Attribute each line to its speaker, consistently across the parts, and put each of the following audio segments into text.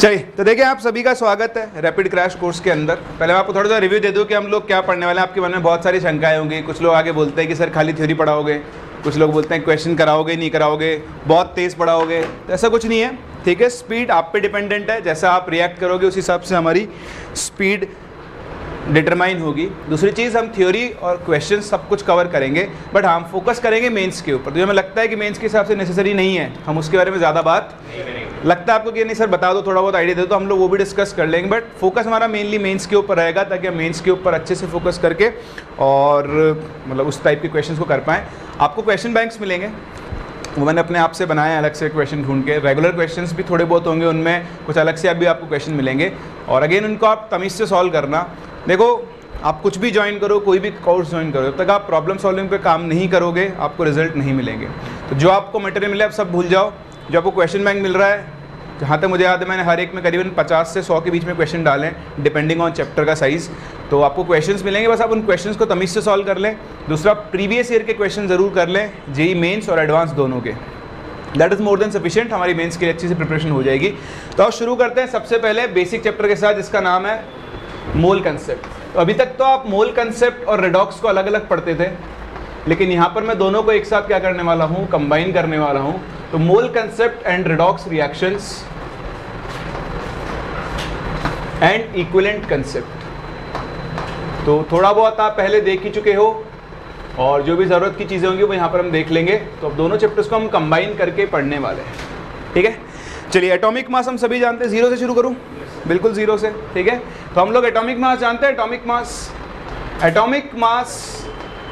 Speaker 1: चलिए, तो देखिए आप सभी का स्वागत है रैपिड क्रैश कोर्स के अंदर। पहले मैं आपको थोड़ा सा रिव्यू दे दूं कि हम लोग क्या पढ़ने वाले हैं। आपके मन में बहुत सारी शंकाएं होंगी। कुछ लोग आगे बोलते हैं कि सर खाली थ्योरी पढ़ाओगे, कुछ लोग बोलते हैं क्वेश्चन कराओगे नहीं कराओगे, बहुत तेज़ पढ़ाओगे। तो ऐसा कुछ नहीं है, ठीक है। स्पीड आप पे डिपेंडेंट है, जैसा आप रिएक्ट करोगे उस हिसाब से हमारी स्पीड डिटरमाइन होगी। दूसरी चीज़, हम थ्योरी और क्वेश्चन सब कुछ कवर करेंगे, बट हम फोकस करेंगे मेंस के ऊपर। तो हमें लगता है कि मेंस के हिसाब से नेसेसरी नहीं है, हम उसके बारे में ज़्यादा बात लगता है आपको कि नहीं सर बता दो, थोड़ा बहुत आइडिया दे दो, तो हम लोग वो भी डिस्कस कर लेंगे। बट फोकस हमारा मेनली मेंस के ऊपर रहेगा, ताकि हम मेंस के ऊपर अच्छे से फोकस करके और मतलब उस टाइप के क्वेश्चंस को कर पाएँ। आपको क्वेश्चन बैंक्स मिलेंगे, वो मैंने अपने आप से बनाया अलग से क्वेश्चन ढूंढ के। रेगुलर क्वेश्चंस भी थोड़े बहुत होंगे, उनमें कुछ अलग से अभी आपको क्वेश्चन मिलेंगे, और अगेन उनको आप तमीज़ से सॉल्व करना। देखो, आप कुछ भी ज्वाइन करो, कोई भी कोर्स ज्वाइन करो, जब तक आप प्रॉब्लम सॉल्विंग पे काम नहीं करोगे आपको रिजल्ट नहीं मिलेंगे। तो जो आपको मटेरियल मिले आप सब भूल जाओ। जो आपको क्वेश्चन बैंक मिल रहा है, जहाँ तक मुझे याद है मैंने हर एक में करीबन 50 से 100 के बीच में क्वेश्चन डालें, डिपेंडिंग ऑन चैप्टर का साइज़। तो आपको क्वेश्चंस मिलेंगे, बस आप उन क्वेश्चंस को तमीज़ से सॉल्व कर लें। दूसरा, प्रीवियस ईयर के क्वेश्चन ज़रूर कर लें, जेईई मेंस और एडवांस दोनों के। That is more than sufficient, हमारी मेंस के लिए अच्छी से प्रिपरेशन हो जाएगी। तो आप शुरू करते हैं सबसे पहले बेसिक चैप्टर के साथ, जिसका नाम है मोल कंसेप्ट। तो अभी तक तो आप मोल कंसेप्ट और रेडॉक्स को अलग अलग पढ़ते थे, लेकिन यहाँ पर मैं दोनों को एक साथ क्या करने वाला हूँ, कंबाइन करने वाला हूँ। तो मोल concept and redox reactions and equivalent concept. तो थोड़ा बहुत आप पहले देख ही चुके हो, और जो भी ज़रूरत की चीज़ें होंगी वो यहाँ पर हम देख लेंगे। तो अब दोनों चैप्टर्स को हम कंबाइन करके पढ़ने वाले हैं, ठीक है। चलिए, एटॉमिक मास हम सभी जानते हैं। जीरो से शुरू करूँ? बिल्कुल जीरो से, ठीक है। तो हम लोग एटॉमिक मास जानते हैं। एटॉमिक मास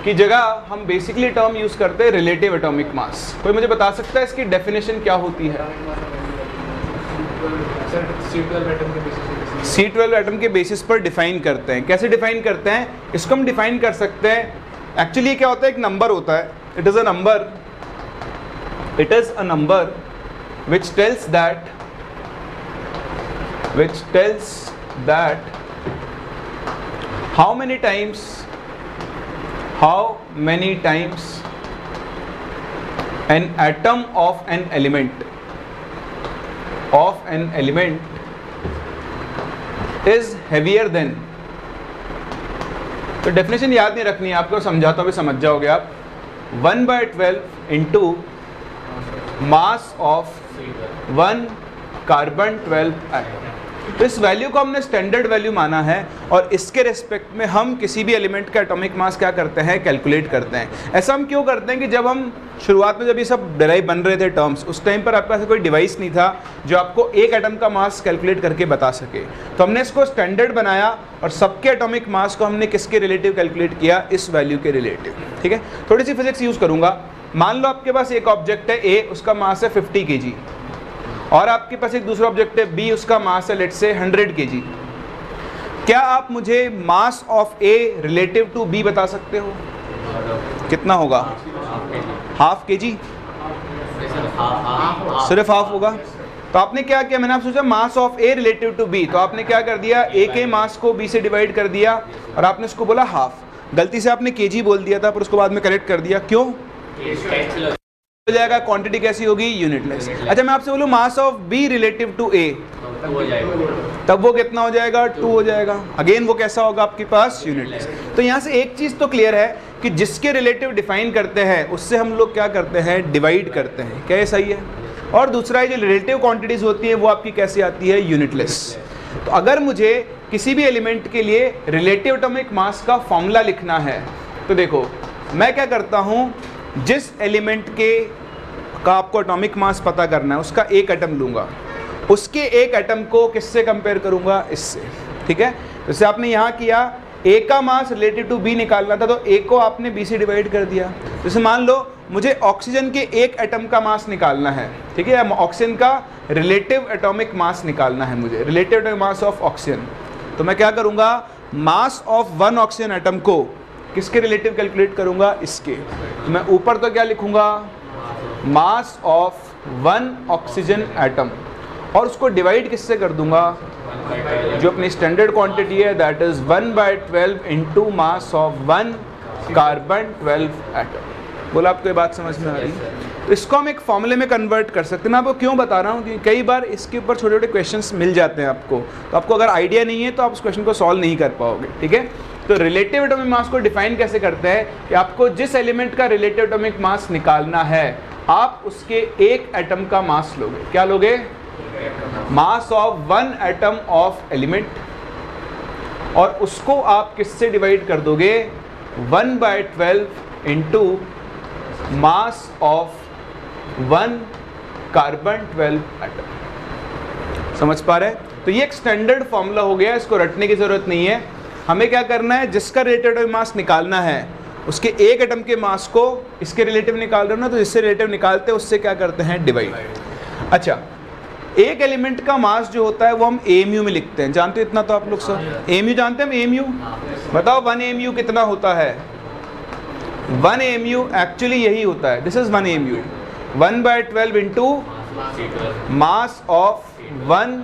Speaker 1: की जगह हम बेसिकली टर्म यूज़ करते हैं रिलेटिव एटॉमिक मास। कोई मुझे बता सकता है इसकी डेफिनेशन क्या होती है? C12 एटम के बेसिस पर डिफाइन करते हैं। कैसे डिफाइन करते हैं इसको? हम डिफाइन कर सकते हैं, एक्चुअली क्या होता है, एक नंबर होता है, it is a number which tells that how many times an atom of an element is heavier than। तो डेफिनेशन याद नहीं रखनी है आपको, समझाता हूँ, समझ जाओगे आप। 1/12 into mass of 1 carbon 12 atom. तो इस वैल्यू को हमने स्टैंडर्ड वैल्यू माना है, और इसके रिस्पेक्ट में हम किसी भी एलिमेंट का एटॉमिक मास क्या करते हैं, कैलकुलेट करते हैं। ऐसा हम क्यों करते हैं कि जब हम शुरुआत में जब ये सब डिराइव बन रहे थे टर्म्स, उस टाइम पर आपके पास कोई डिवाइस नहीं था जो आपको एक एटम का मास कैलकुलेट करके बता सके। तो हमने इसको स्टैंडर्ड बनाया, और सबके एटॉमिक मास को हमने किसके रिलेटिव कैलकुलेट किया, इस वैल्यू के रिलेटिव, ठीक है। थोड़ी सी फिजिक्स यूज़ करूँगा। मान लो आपके पास एक ऑब्जेक्ट है ए, उसका मास है 50 kg, और आपके पास एक दूसरा ऑब्जेक्ट है बी, उसका मास है लेट्स से 100 kg। क्या आप मुझे mass of A relative to B बता सकते हो? कितना होगा? हाफ kg, सिर्फ हाफ होगा। तो आपने क्या किया, मैंने आप सोचा mass of A relative to B, तो आपने क्या कर दिया, ए के मास को बी से डिवाइड कर दिया, और आपने उसको बोला हाफ। गलती से आपने kg बोल दिया था, पर उसको बाद में करेक्ट कर दिया। क्यों? हो जाएगा, क्वांटिटी कैसी होगी, यूनिटलेस। अच्छा, मैं आपसे बोलूँ mass of B relative to A, तब वो कितना हो जाएगा, 2 हो जाएगा। अगेन वो कैसा होगा आपके पास, यूनिटलेस। तो यहाँ से एक चीज़ तो क्लियर है कि जिसके रिलेटिव डिफाइन करते हैं उससे हम लोग क्या करते हैं, डिवाइड करते हैं। क्या ये सही है? और दूसरा, जो रिलेटिव क्वांटिटीज़ होती है वो आपकी कैसी आती है, यूनिटलेस। तो अगर मुझे किसी भी एलिमेंट के लिए रिलेटिव एटॉमिक मास का फॉर्मूला लिखना है, तो देखो मैं क्या करता हूँ, जिस एलिमेंट का आपको एटॉमिक मास पता करना है उसका एक एटम लूँगा, उसके एक एटम को किससे कंपेयर करूँगा, इससे, ठीक है। जैसे आपने यहाँ किया, ए का मास रिलेटिव टू बी निकालना था, तो ए को आपने बी से डिवाइड कर दिया। जैसे मान लो मुझे ऑक्सीजन के एक एटम का मास निकालना है, ठीक है, ऑक्सीजन का रिलेटिव एटॉमिक मास निकालना है मुझे, relative atomic mass of oxygen. तो मैं क्या करूँगा, मास ऑफ 1 ऑक्सीजन एटम को किसके रिलेटिव कैलकुलेट करूँगा, इसके। तो मैं ऊपर तो क्या लिखूँगा, मास ऑफ 1 ऑक्सीजन एटम, और उसको डिवाइड किससे कर दूंगा, जो अपनी स्टैंडर्ड क्वांटिटी है, that is 1/12 into mass of 1 carbon 12 atom. बोला आपको ये बात समझ में आ रही है? तो इसको हम एक फॉर्मूले में कन्वर्ट कर सकते हैं। मैं आपको क्यों बता रहा हूँ कि कई बार इसके ऊपर छोटे छोटे क्वेश्चंस मिल जाते हैं आपको, तो आपको अगर आइडिया नहीं है तो आप उस क्वेश्चन को सॉल्व नहीं कर पाओगे, ठीक है। तो रिलेटिव एटॉमिक मास को डिफाइन कैसे करते हैं कि आपको जिस एलिमेंट का रिलेटिव एटॉमिक मास निकालना है, आप उसके एक एटम का मास लोगे। क्या लोगे? Mass of one atom of element, और उसको आप किससे डिवाइड कर दोगे? 1/12 into mass of 1 carbon 12 atom. समझ पा रहे हैं? तो ये एक स्टैंडर्ड फॉर्मूला हो गया, इसको रटने की जरूरत नहीं है। हमें क्या करना है, जिसका रिलेटिव एटॉमिक मास निकालना है उसके एक एटम के मास को इसके रिलेटिव निकाल रहे हो ना, तो जिससे रिलेटिव निकालते हैं उससे क्या करते हैं? डिवाइड। अच्छा, एक एलिमेंट का मास जो होता है वो हम AMU में लिखते हैं, जानते हो इतना तो आप लोग सब? AMU जानते हैं हम? AMU बताओ, 1 AMU कितना होता है? 1 AMU एक्चुअली यही होता है, this is 1 AMU, 1/12 into mass of 1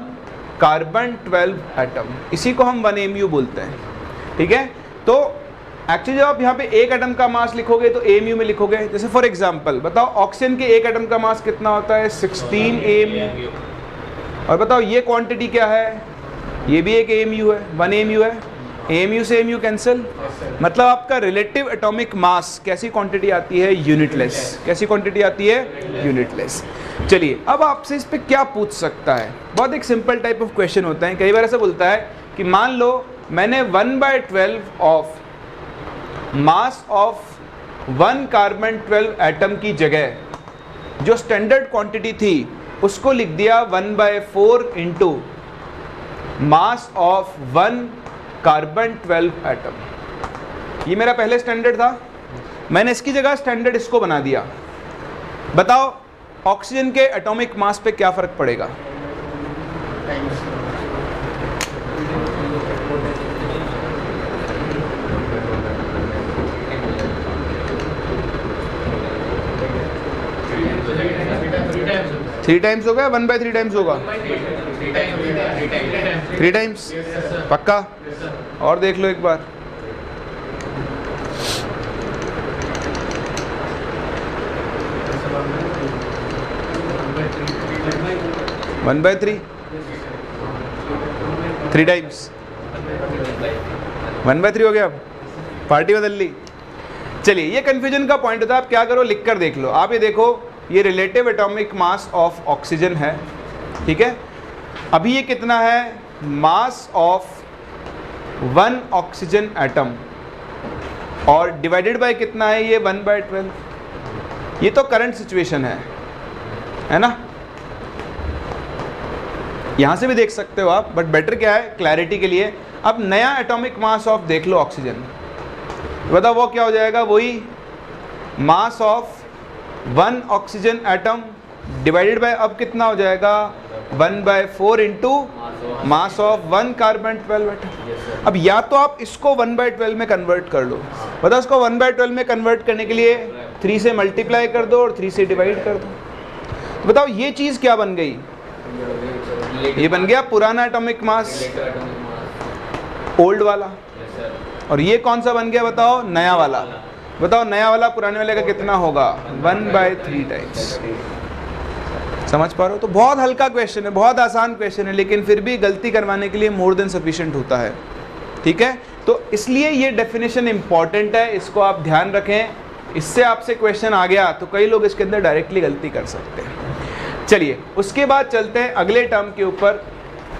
Speaker 1: carbon 12 atom, इसी को हम 1 AMU बोलते हैं, ठीक है। तो एक्चुअली जब आप यहाँ पे एक एटम का मास लिखोगे तो AMU में लिखोगे। जैसे फॉर एग्जांपल बताओ, ऑक्सीजन के एक एटम का मास कितना होता है? 16 AMU। और बताओ ये क्वांटिटी क्या है? ये भी एक AMU है, 1 AMU है। AMU से AMU कैंसिल, मतलब आपका रिलेटिव एटॉमिक मास कैसी क्वांटिटी आती है? यूनिटलेस। कैसी क्वांटिटी आती है? यूनिटलेस। चलिए, अब आपसे इस पे क्या पूछ सकता है? बहुत एक सिंपल टाइप ऑफ क्वेश्चन होता है। कई बार ऐसा बोलता है कि मान लो मैंने 1/12 of mass of 1 carbon 12 atom की जगह जो स्टैंडर्ड क्वांटिटी थी उसको लिख दिया 1/4 into mass of 1 carbon 12 atom. ये मेरा पहले स्टैंडर्ड था, मैंने इसकी जगह स्टैंडर्ड इसको बना दिया। बताओ ऑक्सीजन के एटॉमिक मास पे क्या फर्क पड़ेगा? थ्री टाइम्स होगा, 1/3 टाइम्स होगा? 3 टाइम्स पक्का? और देख लो एक बार, वन बाय थ्री, 3 टाइम्स 1/3 हो गया। अब पार्टी बदल ली। चलिए, ये कंफ्यूजन का पॉइंट होता है। आप क्या करो, लिख कर देख लो। आप ये देखो, ये relative atomic mass of oxygen है, ठीक है। अभी ये कितना है? मास ऑफ 1 ऑक्सीजन एटम, और डिवाइडेड बाय कितना है? ये 1/12। ये तो करंट सिचुएशन है ना? यहां से भी देख सकते हो आप, बट बेटर क्या है क्लैरिटी के लिए, अब नया एटॉमिक मास ऑफ देख लो ऑक्सीजन, बताओ वो क्या हो जाएगा? वही mass of 1 oxygen atom divided by, अब कितना हो जाएगा? 1/4 into mass of 1 carbon 12 atom. अब या तो आप इसको 1/12 में कन्वर्ट कर लो, बताओ इसको 1/12 में कन्वर्ट करने के लिए 3 से मल्टीप्लाई कर दो और 3 से डिवाइड कर दो। बताओ ये चीज़ क्या बन गई? ये बन गया पुराना एटॉमिक मास, ओल्ड वाला। और ये कौन सा बन गया बताओ? नया वाला। बताओ नया वाला पुराने वाले का कितना होगा? 1/3 टाइम्स। समझ पा रहे हो? तो बहुत हल्का क्वेश्चन है, बहुत आसान क्वेश्चन है, लेकिन फिर भी गलती करवाने के लिए मोर देन सफिशिएंट होता है, ठीक है। तो इसलिए ये डेफिनेशन इंपॉर्टेंट है, इसको आप ध्यान रखें। इससे आपसे क्वेश्चन आ गया तो कई लोग इसके अंदर डायरेक्टली गलती कर सकते हैं। चलिए, उसके बाद चलते हैं अगले टर्म के ऊपर,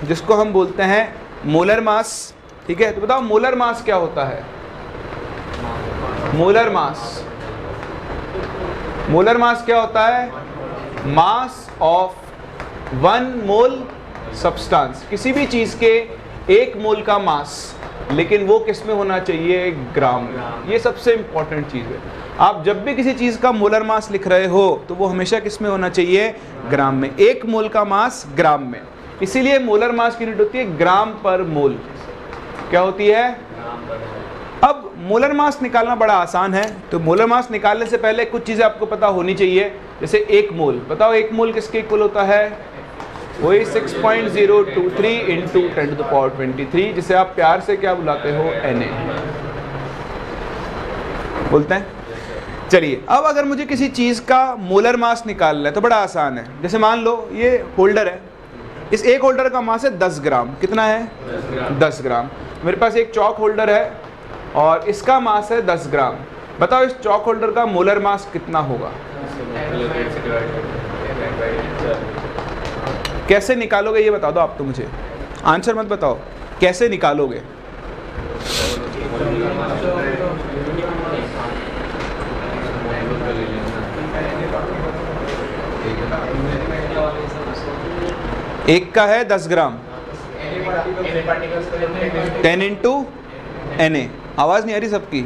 Speaker 1: जिसको हम बोलते हैं मोलर मास, ठीक है। तो बताओ मोलर मास क्या होता है? मोलर मास, मोलर मास क्या होता है? मास ऑफ 1 मोल सब्सटेंस, किसी भी चीज के 1 मोल का मास, लेकिन वो किस में होना चाहिए? ग्राम में। ये सबसे इंपॉर्टेंट चीज है। आप जब भी किसी चीज का मोलर मास लिख रहे हो तो वो हमेशा किस में होना चाहिए? ग्राम में। 1 मोल का मास ग्राम में, इसीलिए मोलर मास की यूनिट होती है ग्राम पर मोल। क्या होती है? अब मोलर मास निकालना बड़ा आसान है। तो मोलर मास निकालने से पहले कुछ चीज़ें आपको पता होनी चाहिए। जैसे 1 मोल, बताओ 1 मोल किसके इक्वल होता है? वही 6.023 इंटू 10⁻23, जिसे आप प्यार से क्या बुलाते हो? Na बोलते हैं। चलिए, अब अगर मुझे किसी चीज़ का मोलर मास निकालना है तो बड़ा आसान है। जैसे मान लो ये होल्डर है, इस एक होल्डर का मास है 10 ग्राम। कितना है? 10 ग्राम। मेरे पास एक चौक होल्डर है और इसका मास है 10 ग्राम। बताओ इस चौक होल्डर का मोलर मास कितना होगा? कैसे निकालोगे ये बता दो आप तो मुझे, आंसर मत बताओ, कैसे निकालोगे? एक का है 10 ग्राम, 10 इंटू Na। आवाज नहीं आ रही सबकी?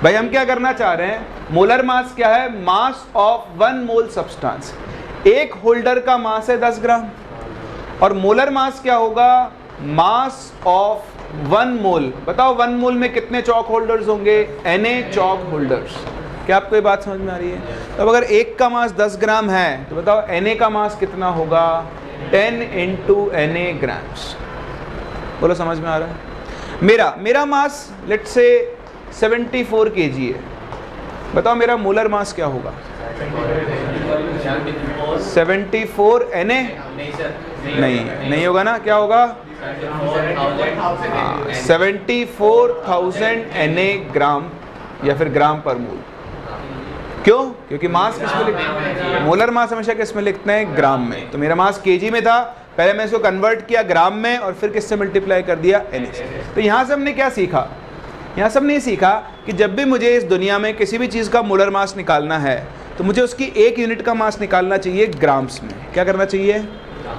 Speaker 1: भाई हम क्या करना चाह रहे हैं? मोलर मास क्या है? Mass of 1 mole substance. एक होल्डर का मास है 10 ग्राम और मोलर मास क्या होगा? मास ऑफ 1 मोल। बताओ 1 मोल में कितने चौक होल्डर्स होंगे? Na चौक होल्डर्स। क्या आपको ये बात समझ में आ रही है? तो अगर एक का मास 10 ग्राम है तो बताओ Na का मास कितना होगा? 10 इंटू Na ग्राम्स। बोलो समझ में आ रहा है? मेरा मास लेट से 74 kg है। बताओ मेरा मोलर मास क्या होगा? 74 Na? नहीं होगा ना? क्या होगा? 74,000 Na ग्राम या फिर ग्राम पर मोल। क्यों? क्योंकि मास किस में लिखते हैं? मोलर मास हमेशा किस में लिखते हैं? ग्राम में। तो मेरा मास केजी में था, पहले मैं इसको कन्वर्ट किया ग्राम में और फिर किससे मल्टीप्लाई कर दिया? Na से। तो यहाँ से हमने क्या सीखा? यहाँ से हमने सीखा कि जब भी मुझे इस दुनिया में किसी भी चीज़ का मोलर मास निकालना है तो मुझे उसकी एक यूनिट का मास निकालना चाहिए ग्राम्स में। क्या करना चाहिए?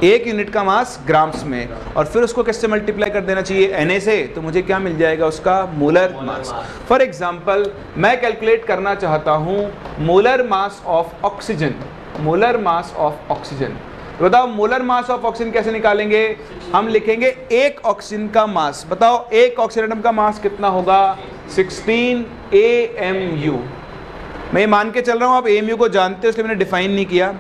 Speaker 1: एक यूनिट का मास ग्राम्स में, और फिर उसको किससे मल्टीप्लाई कर देना चाहिए? Na से। तो मुझे क्या मिल जाएगा? उसका मोलर मास। फॉर एग्जांपल मैं कैलकुलेट करना चाहता हूँ molar mass of oxygen. Molar mass of oxygen. तो बताओ मोलर मास ऑफ ऑक्सीजन कैसे निकालेंगे? हम लिखेंगे एक ऑक्सीजन का मास। बताओ एक ऑक्सीजन एटम का मास कितना होगा? 16 AMU। मैं ये मान के चल रहा हूँ आप AMU को जानते हो, इसलिए मैंने डिफाइन नहीं किया।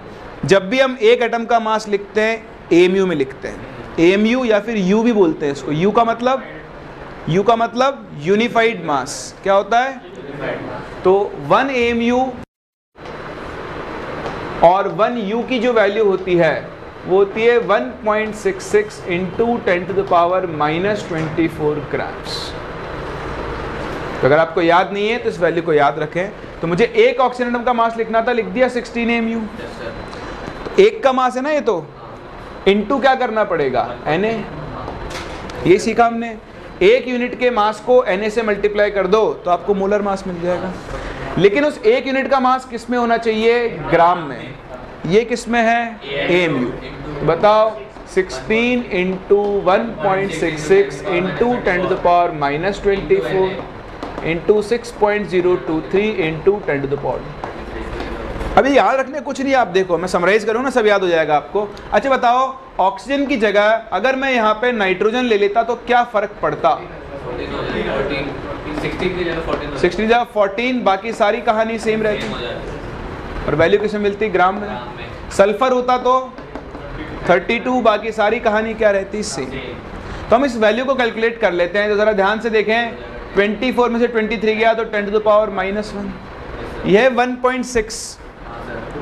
Speaker 1: जब भी हम एक एटम का मास लिखते हैं AMU में लिखते हैं। AMU या फिर U भी बोलते हैं इसको। U का मतलब यूनिफाइड मास। क्या होता है? तो 1 AMU और 1 U की जो वैल्यू होती है वो होती है 1.66 इंटू 10⁻⁻24 ग्राम्स। तो अगर आपको याद नहीं है तो इस वैल्यू को याद रखें। तो मुझे एक ऑक्सीजन एटम का मास लिखना था, लिख दिया 16 AMU। तो एक का मास है ना ये, तो इंटू क्या करना पड़ेगा? Na। ये सीखा हमने। एक यूनिट के मास को Na से मल्टीप्लाई कर दो तो आपको मोलर मास मिल जाएगा। लेकिन उस एक यूनिट का मास किस में होना चाहिए? ग्राम में। ये किस में है? AMU। तो बताओ 16 इंटू 1.66 इंटू 10⁻⁻24 इंटू 6.023 इंटू 10⁻। अभी याद रखने कुछ नहीं। आप देखो मैं समराइज करूँ ना, सब याद हो जाएगा आपको। अच्छा बताओ ऑक्सीजन की जगह अगर मैं यहाँ पे नाइट्रोजन ले लेता तो क्या फर्क पड़ता? 16 जगह 14, बाकी सारी कहानी सेम रहती और वैल्यू किसमें मिलती? ग्राम में। सल्फर होता तो 32, बाकी सारी कहानी क्या रहती? सेम। तो हम इस वैल्यू को कैलकुलेट कर लेते हैं। तो ज़रा ध्यान से देखें, 24 में से 23 गया तो 10⁻⁻1। यह 1.6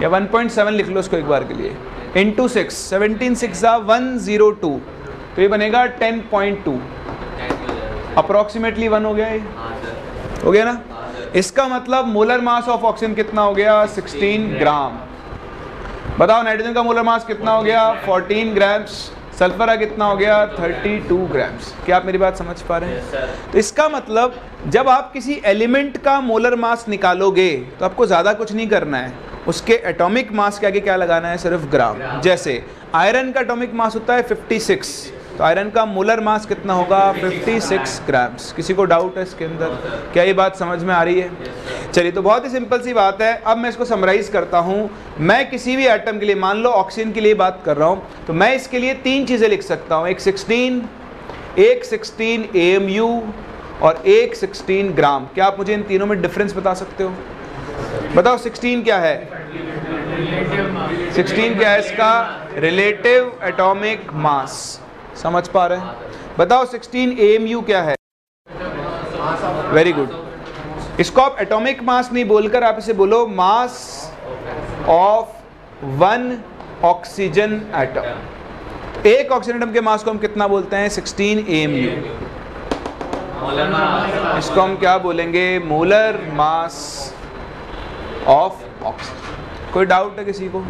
Speaker 1: या 1.7 लिख लो इसको एक बार के लिए, इंटू 6, 17 6 102। तो ये बनेगा 10.2, अप्रॉक्सीमेटली 1 हो गया। ये हो गया ना? इसका मतलब मोलर मास ऑफ ऑक्सीजन कितना हो गया? 16 ग्राम। बताओ नाइट्रोजन का मोलर मास कितना हो गया? 14 ग्राम्स। सल्फर का कितना हो गया? 32 ग्राम्स। क्या आप मेरी बात समझ पा रहे हैं? तो इसका मतलब जब आप किसी एलिमेंट का मोलर मास निकालोगे तो आपको ज़्यादा कुछ नहीं करना है, उसके एटॉमिक मास के आगे क्या लगाना है? सिर्फ ग्राम। जैसे आयरन का एटॉमिक मास होता है 56, तो आयरन का मोलर मास कितना होगा? 56 ग्राम्स। किसी को डाउट है इसके अंदर? क्या ये बात समझ में आ रही है? चलिए, तो बहुत ही सिंपल सी बात है। अब मैं इसको समराइज करता हूँ। मैं किसी भी एटम के लिए, मान लो ऑक्सीजन के लिए बात कर रहा हूँ, तो मैं इसके लिए 3 चीज़ें लिख सकता हूँ। एक 16 AMU और एक 16 ग्राम। क्या आप मुझे इन तीनों में डिफरेंस बता सकते हो? बताओ 16 क्या है? 16 क्या है? इसका रिलेटिव एटॉमिक मास। समझ पा रहे हैं? बताओ 16 AMU क्या है? Very good. इसको आप एटॉमिक मास नहीं बोलकर आप इसे बोलो mass of one oxygen atom. एक ऑक्सीजन एटम के मास को हम कितना बोलते हैं? 16 AMU। इसको हम क्या बोलेंगे? Molar mass of oxygen. कोई डाउट है किसी को?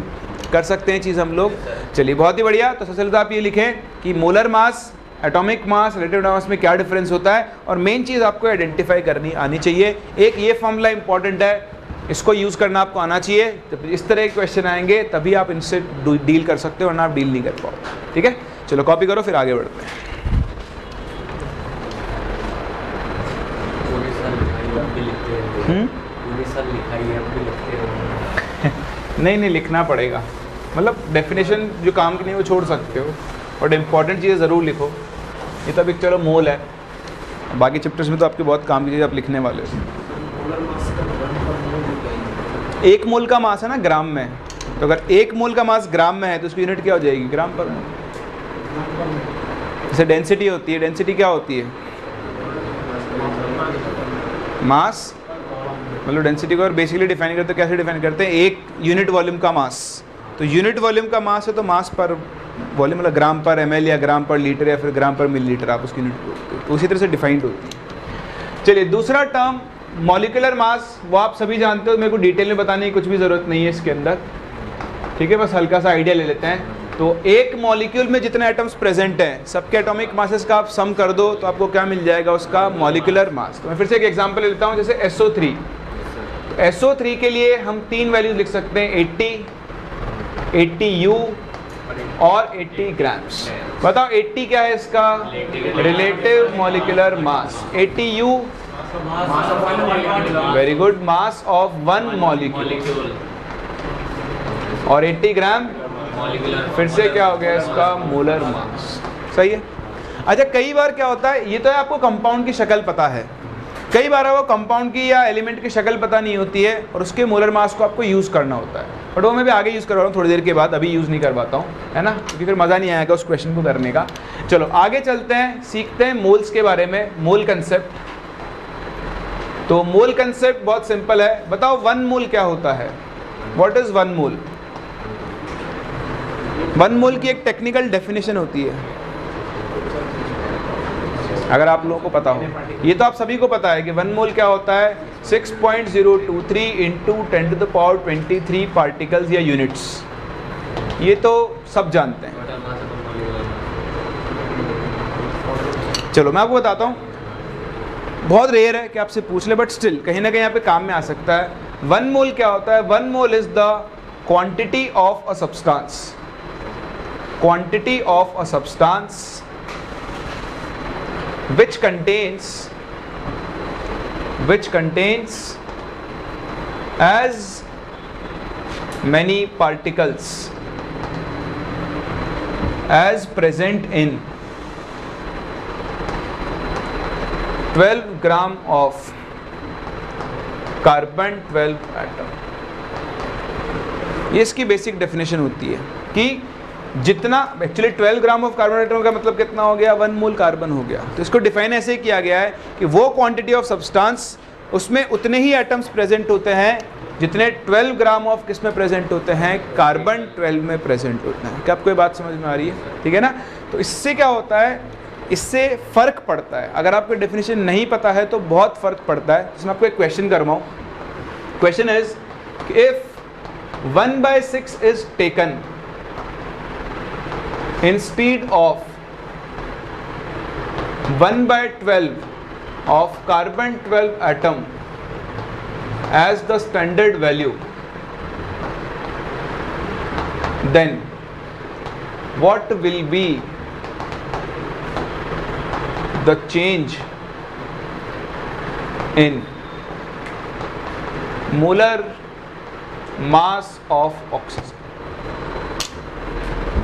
Speaker 1: कर सकते हैं चीज़ हम लोग। चलिए बहुत ही बढ़िया। तो सबसे पहले आप ये लिखें कि molar mass, atomic mass, relative mass में क्या डिफरेंस होता है, और मेन चीज़ आपको आइडेंटिफाई करनी आनी चाहिए। एक ये फॉर्मूला इंपॉर्टेंट है, इसको यूज़ करना आपको आना चाहिए। जब इस तरह के क्वेश्चन आएंगे तभी आप इनसे डील कर सकते हो, वरना आप डील नहीं कर पाओगे। ठीक है, चलो कॉपी करो फिर आगे बढ़ते हैं। नहीं लिखना पड़ेगा, मतलब डेफिनेशन जो काम की नहीं वो छोड़ सकते हो, और इम्पॉर्टेंट चीज़ें ज़रूर लिखो। ये तो अभी चलो मोल है, बाकी चैप्टर्स में तो आपके बहुत काम की चीज़ आप लिखने वाले हो। एक मोल का मास है ना ग्राम में, तो अगर एक मोल का मास ग्राम में है तो उसकी यूनिट क्या हो जाएगी? ग्राम पर मोल। जैसे डेंसिटी होती है, डेंसिटी क्या होती है? मास, मतलब डेंसिटी को और बेसिकली डिफाइन करते हैं, कैसे डिफाइन करते हैं? एक यूनिट वॉल्यूम का मास। तो यूनिट वॉल्यूम का मास है तो मास पर वॉल्यूम मतलब ग्राम पर ml या ग्राम पर लीटर या फिर ग्राम पर मिलीलीटर, आप उसकी यूनिट बोलते हो, तो उसी तरह से डिफाइंड होती है। चलिए दूसरा टर्म मॉलिक्यूलर मास, वो आप सभी जानते हो, मेरे को डिटेल में बताने की कुछ भी ज़रूरत नहीं है इसके अंदर। ठीक है, बस हल्का सा आइडिया ले लेते हैं। तो एक मॉलिक्यूल में जितने एटम्स प्रेजेंट हैं, सबके एटॉमिक मासेस का आप सम कर दो तो आपको क्या मिल जाएगा? उसका मॉलिक्यूलर मास। तो मैं फिर से एक एग्जांपल ले लेता हूँ, जैसे SO3। तो SO3 के लिए हम 3 वैल्यूज लिख सकते हैं, 80 U और 80 ग्राम्स। बताओ 80 क्या है इसका? Relative molecular mass. 80 U, very good, mass of one molecule. और 80 ग्राम फिर से क्या हो गया इसका? Molar mass. सही है। अच्छा, कई बार क्या होता है, ये तो है आपको कंपाउंड की शक्ल पता है, कई बार वो कंपाउंड की या एलिमेंट की शक्ल पता नहीं होती है और उसके मोलर मास को आपको यूज़ करना होता है, बट वो मैं भी आगे यूज़ करवा रहा हूँ थोड़ी देर के बाद, अभी यूज़ नहीं करवाता हूँ, है ना, क्योंकि फिर मज़ा नहीं आएगा उस क्वेश्चन को करने का। चलो आगे चलते हैं, सीखते हैं मोल्स के बारे में, मोल कंसेप्ट। तो मोल कंसेप्ट बहुत सिंपल है। बताओ वन मोल क्या होता है? What is one mole? One mole की एक टेक्निकल डेफिनेशन होती है, अगर आप लोगों को पता हो। ये तो आप सभी को पता है कि वन मोल क्या होता है? 6.023 इंटू 10⁻23 पार्टिकल्स या यूनिट्स। ये तो सब जानते हैं। चलो मैं आपको बताता हूँ, बहुत रेयर है कि आपसे पूछ ले, बट स्टिल कहीं ना कहीं यहाँ पे काम में आ सकता है। वन मोल क्या होता है? One mole is the quantity of a substance, quantity of a substance which contains as many particles as present in 12 gram of carbon 12 atom। ये इसकी बेसिक डेफिनेशन होती है कि जितना, actually 12 gram of carbon atom का मतलब कितना हो गया? 1 मोल कार्बन हो गया। तो इसको डिफाइन ऐसे किया गया है कि वो क्वांटिटी ऑफ सब्सटेंस, उसमें उतने ही एटम्स प्रेजेंट होते हैं जितने 12 ग्राम ऑफ किस में प्रेजेंट होते हैं? कार्बन 12 में प्रेजेंट होते हैं। क्या आपको ये बात समझ में आ रही है? ठीक है ना। तो इससे क्या होता है, इससे फ़र्क पड़ता है। अगर आपको डेफिनेशन नहीं पता है तो बहुत फ़र्क पड़ता है। इसमें आपको एक क्वेश्चन करवाऊँ। Question is if 1/6 is taken instead of 1/12 of carbon 12 atom as the standard value, then what will be the change in molar mass of oxygen?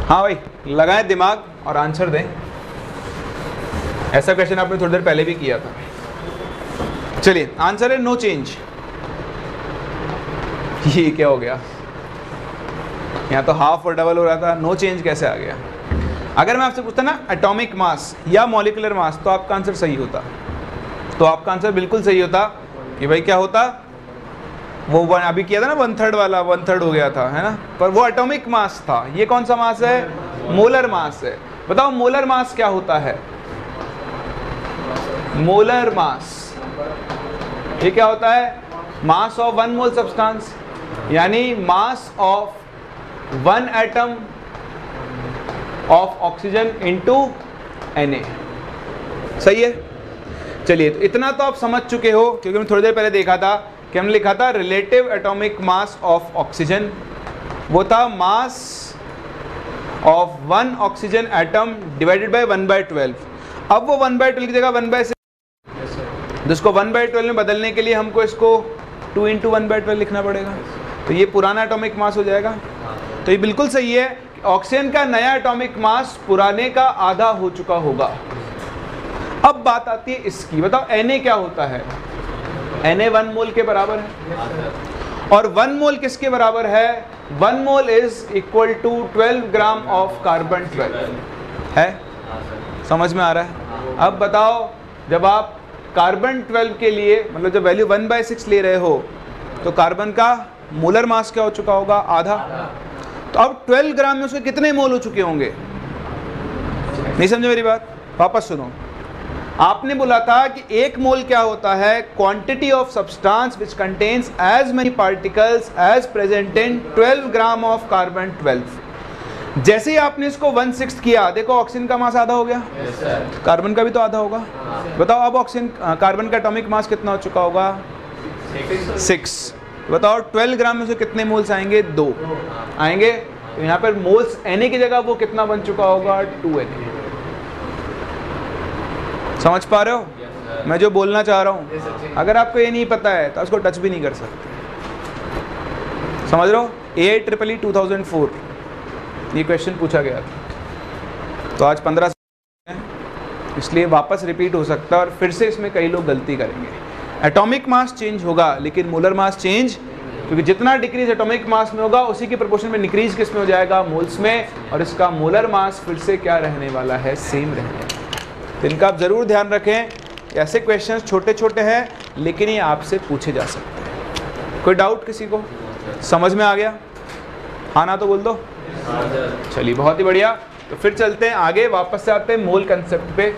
Speaker 1: हाँ भाई, लगाएं दिमाग और आंसर दें। ऐसा क्वेश्चन आपने थोड़ी देर पहले भी किया था। चलिए आंसर है नो चेंज। ये क्या हो गया? यहाँ तो हाफ और डबल हो रहा था, नो चेंज कैसे आ गया? अगर मैं आपसे पूछता ना एटॉमिक मास या मॉलिक्यूलर मास, तो आपका आंसर सही होता। तो आपका आंसर बिल्कुल सही होता ये भाई क्या होता, वो अभी किया था ना 1/3 वाला, 1/3 हो गया था, है ना, पर वो एटॉमिक मास था। ये कौन सा मास है? मोलर मास है। बताओ मोलर मास क्या होता है? मोलर मास ये क्या होता है? मास ऑफ 1 मोल सब्सटेंस, यानी mass of 1 atom of oxygen into Na। सही है। चलिए, तो इतना तो आप समझ चुके हो, क्योंकि हमने थोड़ी देर पहले देखा था कि हमने लिखा था relative atomic mass of oxygen, वो था mass of 1 oxygen atom divided by 1/12। अब वो 1/12 की जगह 1/6, जिसको 1/12 में बदलने के लिए हमको इसको 2 × 1/12 लिखना पड़ेगा, तो ये पुराना एटॉमिक मास हो जाएगा। तो ये बिल्कुल सही है कि ऑक्सीजन का नया एटॉमिक मास पुराने का आधा हो चुका होगा। अब बात आती है इसकी, बताओ Na क्या होता है? Na 1 मोल के बराबर है, और 1 मोल किसके बराबर है? 1 mole is equal to 12 gram of carbon 12 है। समझ में आ रहा है? अब बताओ, जब आप कार्बन 12 के लिए मतलब जब वैल्यू 1/6 ले रहे हो, तो कार्बन का मोलर मास क्या हो चुका होगा? आधा। तो अब 12 ग्राम में उसके कितने मोल हो चुके होंगे? नहीं समझे मेरी बात? वापस सुनो। आपने बोला था कि 1 मोल क्या होता है? Quantity of substance which contains as many particles as present in 12 gram of carbon 12। जैसे ही आपने इसको 1/6 किया, देखो ऑक्सीजन का मास आधा हो गया, कार्बन का भी तो आधा होगा। बताओ अब ऑक्सीजन कार्बन का एटॉमिक मास कितना हो चुका होगा? 6। बताओ 12 ग्राम में से कितने मोल्स आएंगे? 2 आएंगे। तो यहाँ पर मोल्स Na की जगह वो कितना बन चुका होगा? 2Na। समझ पा रहे हो मैं जो बोलना चाह रहा हूँ? अगर आपको ये नहीं पता है तो उसको टच भी नहीं कर सकते। समझ रहे हो? AIEEE 2004 ये क्वेश्चन पूछा गया था, तो आज 15 इसलिए वापस रिपीट हो सकता है और फिर से इसमें कई लोग गलती करेंगे। एटॉमिक मास चेंज होगा लेकिन मोलर मास चेंज, क्योंकि जितना डिक्रीज एटॉमिक मास में होगा उसी के प्रोपोर्शन में डिक्रीज किस में हो जाएगा? मोल्स में, और इसका मोलर मास फिर से क्या रहने वाला है? सेम रहने वाला है। तो इनका आप ज़रूर ध्यान रखें। ऐसे क्वेश्चंस छोटे छोटे हैं लेकिन ये आपसे पूछे जा सकते हैं। कोई डाउट किसी को? समझ में आ गया? हाँ ना तो बोल दो। चलिए बहुत ही बढ़िया। तो फिर चलते हैं आगे, वापस से आते हैं मोल कंसेप्ट पे।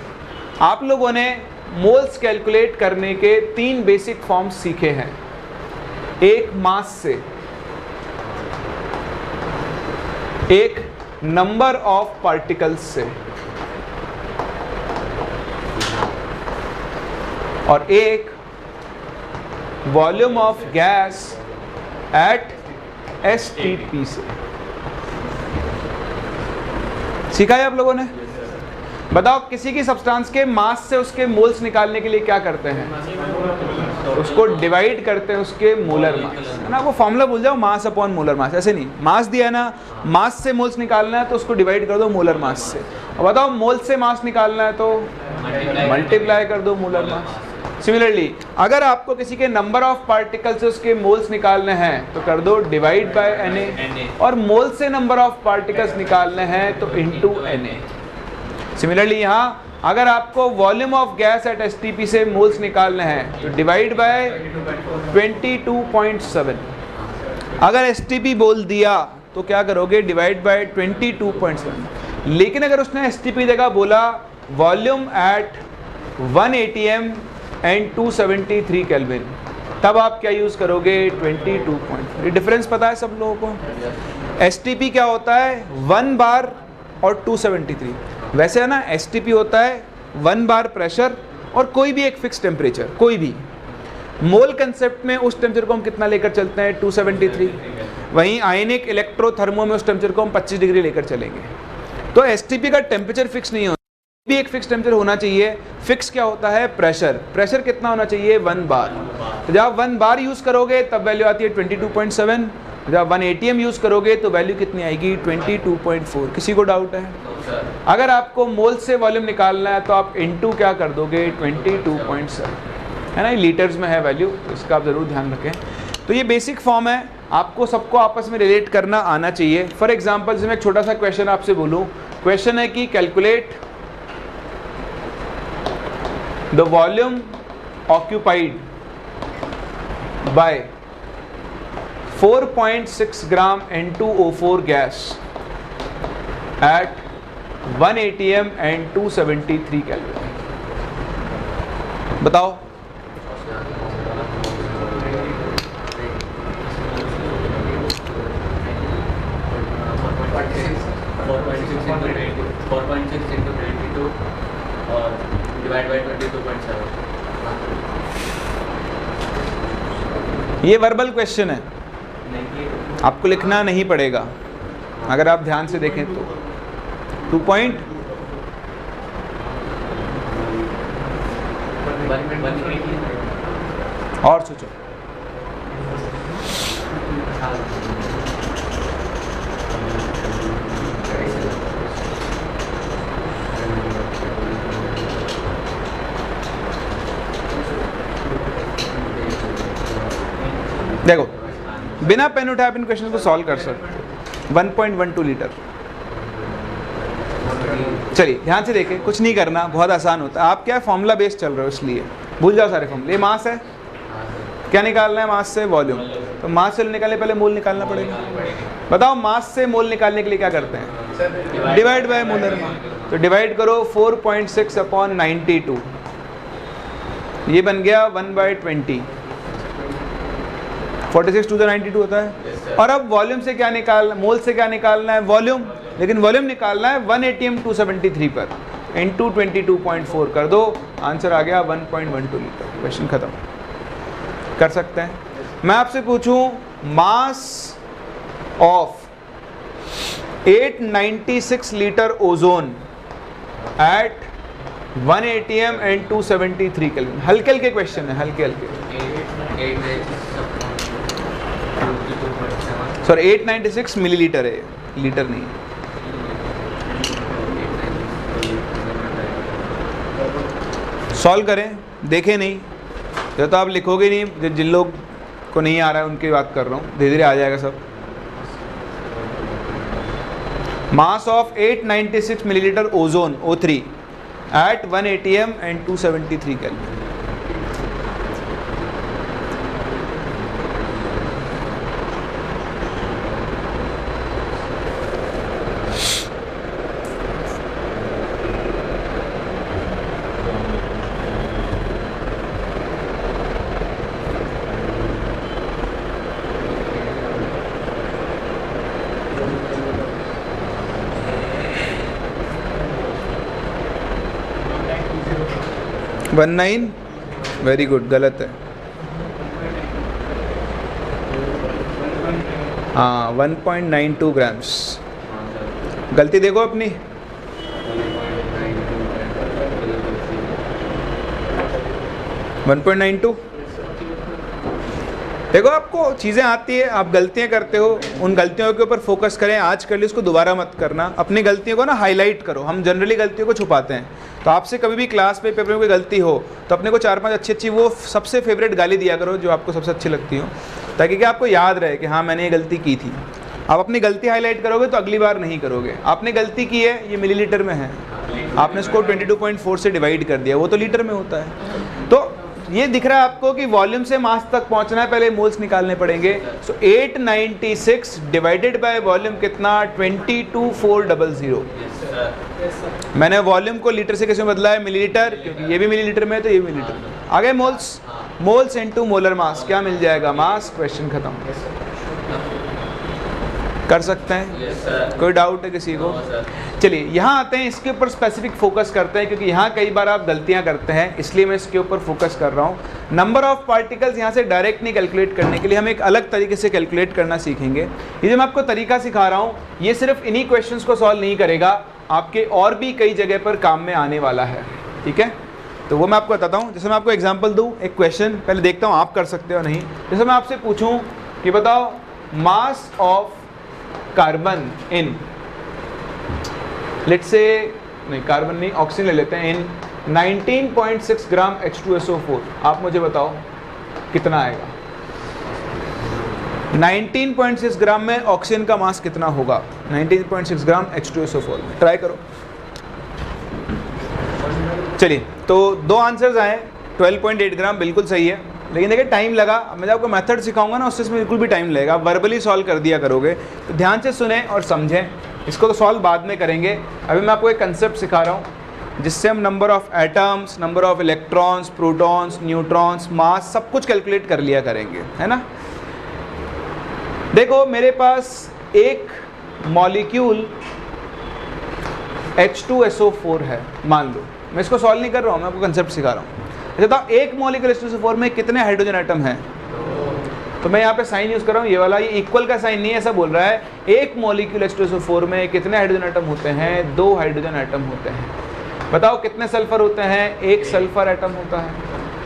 Speaker 1: आप लोगों ने मोल्स कैलकुलेट करने के 3 बेसिक फॉर्म्स सीखे हैं। एक मास से, एक नंबर ऑफ पार्टिकल्स से, और एक volume of gas at STP से। सीखा है आप लोगों ने? बताओ किसी की सब्सटेंस के मास से उसके मोल्स निकालने के लिए क्या करते हैं? उसको डिवाइड करते हैं उसके मोलर मास, है ना। वो फॉर्मूला भूल जाओ, मास अपॉन मोलर मास। ऐसे नहीं, मास दिया है ना, मास से मोल्स निकालना है तो उसको डिवाइड कर दो मोलर मास से। और बताओ मोल से मास निकालना है तो मल्टीप्लाई कर दो मोलर मास। सिमिलरली अगर आपको किसी के नंबर ऑफ पार्टिकल से उसके मोल्स निकालने हैं तो कर दो डिवाइड बाय Na, और मोल से नंबर ऑफ पार्टिकल्स निकालने हैं तो इनटू Na। सिमिलरली यहाँ अगर आपको volume of gas at STP से मोल्स निकालने हैं तो डिवाइड बाय 22.7। अगर STP बोल दिया तो क्या करोगे? Divide by 22.7। लेकिन अगर उसने STP जगह बोला volume at 1 ATM and 273 kelvin, तब आप क्या यूज़ करोगे? 22.3। डिफरेंस पता है सब लोगों को? STP क्या होता है? 1 बार और 273। वैसे है ना, STP होता है 1 बार प्रेशर और कोई भी एक फिक्स टेम्परेचर, कोई भी। मोल कंसेप्ट में उस टेम्परेचर को हम कितना लेकर चलते हैं? 273। वहीं आयनिक इलेक्ट्रोथर्मो में उस टेम्परेचर को हम 25 डिग्री लेकर चलेंगे। तो STP का टेम्परेचर फिक्स नहीं होता, भी एक फिक्स टेम्परेचर होना चाहिए। फिक्स क्या होता है? प्रेशर। प्रेशर कितना होना चाहिए? 1 बार। तो जब 1 बार यूज़ करोगे तब वैल्यू आती है 22.7। जब 1 ATM यूज़ करोगे तो वैल्यू कितनी आएगी? 22.4। किसी को डाउट है? अगर आपको मोल से वॉल्यूम निकालना है तो आप इनटू क्या कर दोगे? 22.7, है ना। ये लीटर्स में है वैल्यू, तो इसका आप ज़रूर ध्यान रखें। तो ये बेसिक फॉर्म है, आपको सबको आपस में रिलेट करना आना चाहिए। फॉर एग्जाम्पल मैं एक छोटा सा क्वेश्चन आपसे बोलूँ, क्वेश्चन है कि calculate the volume occupied by 4.6 gram N2O4 gas at 1 atm and 273 kelvin. बताओ। ये वर्बल क्वेश्चन है, आपको लिखना नहीं पड़ेगा अगर आप ध्यान से देखें तो। 2 पॉइंट और सोचो। देखो बिना पेन उठाए आप इन क्वेश्चन को सॉल्व कर सकते। 1.12 लीटर। चलिए ध्यान से देखें, कुछ नहीं करना, बहुत आसान होता है। आप क्या फॉर्मूला बेस्ड चल रहे हो इसलिए भूल जाओ सारे फॉर्मूले। मास है, क्या निकालना है मास से? वॉल्यूम। तो मास से निकालने पहले मोल निकालना पड़ेगा। बताओ मास से मोल निकालने के लिए क्या करते हैं? Divide by molar mass. तो डिवाइड करो 4.6 अपॉन 92, ये बन गया 1/20। 46 टू द 92 होता है। और अब वॉल्यूम से क्या निकालना, मोल से क्या निकालना है? वॉल्यूम। लेकिन वॉल्यूम निकालना है 1 atm 273 पर, इंटू 22.4 कर दो, आंसर आ गया 1.12 लीटर। क्वेश्चन खत्म। कर सकते हैं। मैं आपसे पूछूं mass of 896 litre ozone at 1 atm and 273 kelvin. हल्के हल्के क्वेश्चन है, हल्के हल्के। सॉरी 896 मिलीलीटर है, लीटर नहीं। सॉल्व करें, देखें नहीं तो आप लिखोगे नहीं। जिन लोग को नहीं आ रहा है उनकी बात कर रहा हूँ, धीरे धीरे आ जाएगा सब। Mass of 896 millilitre ozone O3 at 1 atm and 273 kelvin. One 9 very good, गलत है। हाँ 1.92 ग्राम्स। गलती देखो अपनी। वन 1.92। देखो आपको चीज़ें आती है, आप गलतियां करते हो, उन गलतियों के ऊपर फोकस करें। आज कर ली, उसको दोबारा मत करना। अपनी गलतियों को ना हाईलाइट करो। हम जनरली गलतियों को छुपाते हैं। तो आपसे कभी भी क्लास में पेपर में कोई गलती हो तो अपने को 4-5 अच्छी वो सबसे फेवरेट गाली दिया करो जो आपको सबसे अच्छी लगती हो, ताकि क्या आपको याद रहे कि हाँ मैंने ये गलती की थी। आप अपनी गलती हाईलाइट करोगे तो अगली बार नहीं करोगे। आपने गलती की है, ये मिलीलीटर में है, आपने इसको 22.4 से डिवाइड कर दिया, वो तो लीटर में होता है। तो ये दिख रहा है आपको कि वॉल्यूम से मास तक पहुंचना है, पहले मोल्स निकालने पड़ेंगे। सो 896 डिवाइडेड बाय वॉल्यूम कितना? 22,400। मैंने वॉल्यूम को लीटर से कैसे बदला है? मिलीलीटर, क्योंकि ये भी मिलीलीटर में है तो ये भी मिलीलीटर में। आगे moles, moles into molar mass, क्या मिल जाएगा? मास। क्वेश्चन खत्म। कर सकते हैं? कोई डाउट है किसी को? चलिए यहाँ आते हैं, इसके ऊपर स्पेसिफिक फोकस करते हैं, क्योंकि यहाँ कई बार आप गलतियाँ करते हैं, इसलिए मैं इसके ऊपर फोकस कर रहा हूँ। नंबर ऑफ पार्टिकल्स यहाँ से डायरेक्ट नहीं कैलकुलेट करने के लिए हम एक अलग तरीके से कैलकुलेट करना सीखेंगे। ये जो मैं आपको तरीका सिखा रहा हूँ, ये सिर्फ इन्हीं क्वेश्चंस को सॉल्व नहीं करेगा, आपके और भी कई जगह पर काम में आने वाला है। ठीक है, तो वो मैं आपको बताता हूँ। जैसे मैं आपको एग्जाम्पल दूँ, एक क्वेश्चन पहले देखता हूँ आप कर सकते हो नहीं। जैसे मैं आपसे पूछूँ कि बताओ mass of carbon in, let's say, नहीं कार्बन नहीं, ऑक्सीजन ले लेते हैं, इन 19.6 ग्राम H2SO4, आप मुझे बताओ कितना आएगा? 19.6 ग्राम में ऑक्सीजन का मास कितना होगा? 19.6 ग्राम H2SO4 में ट्राई करो। चलिए, तो दो आंसर्स आए। 12.8 ग्राम बिल्कुल सही है, लेकिन देखिए टाइम लगा। मैं जब आपको मेथड सिखाऊंगा ना उससे इसमें बिल्कुल भी टाइम लगेगा, आप वर्बली सॉल्व कर दिया करोगे। तो ध्यान से सुने और समझें, इसको तो सॉल्व बाद में करेंगे। अभी मैं आपको एक कंसेप्ट सिखा रहा हूँ जिससे हम number of atoms, number of electrons, protons, neutrons, mass सब कुछ कैलकुलेट कर लिया करेंगे, है ना। देखो मेरे पास एक मॉलिक्यूल H2SO4 है, मान लो। मैं इसको सॉल्व नहीं कर रहा हूँ, मैं आपको कंसेप्ट सिखा रहा हूँ। अच्छा बताओ एक मॉलिक्यूल H2SO4 में कितने हाइड्रोजन एटम हैं? तो मैं यहाँ पे साइन यूज कर रहा हूँ ये वाला, ये इक्वल का साइन नहीं है, ऐसा बोल रहा है एक मॉलिक्यूल H2SO4 में कितने हाइड्रोजन एटम होते हैं? 2 हाइड्रोजन एटम होते हैं। बताओ कितने सल्फर होते हैं? 1 सल्फर एटम होता है।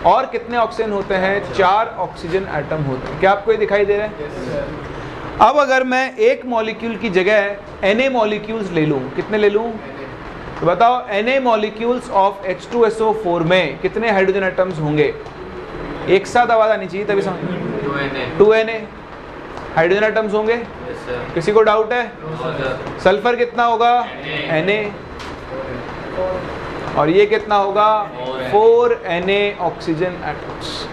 Speaker 1: और कितने ऑक्सीजन होते हैं? 4 ऑक्सीजन एटम होते हैं। क्या आपको ये दिखाई दे रहा है? अब अगर मैं एक मॉलिक्यूल की जगह Na मॉलिक्यूल्स ले लूँ, कितने ले लूँ? तो बताओ Na मॉलिक्यूल्स ऑफ H2SO4 में कितने हाइड्रोजन एटम्स होंगे? एक साथ आवाज आनी चाहिए तभी समझ। 2Na हाइड्रोजन एटम्स होंगे। किसी को डाउट है? सल्फर कितना होगा? Na। और ये कितना होगा? 4Na oxygen atoms.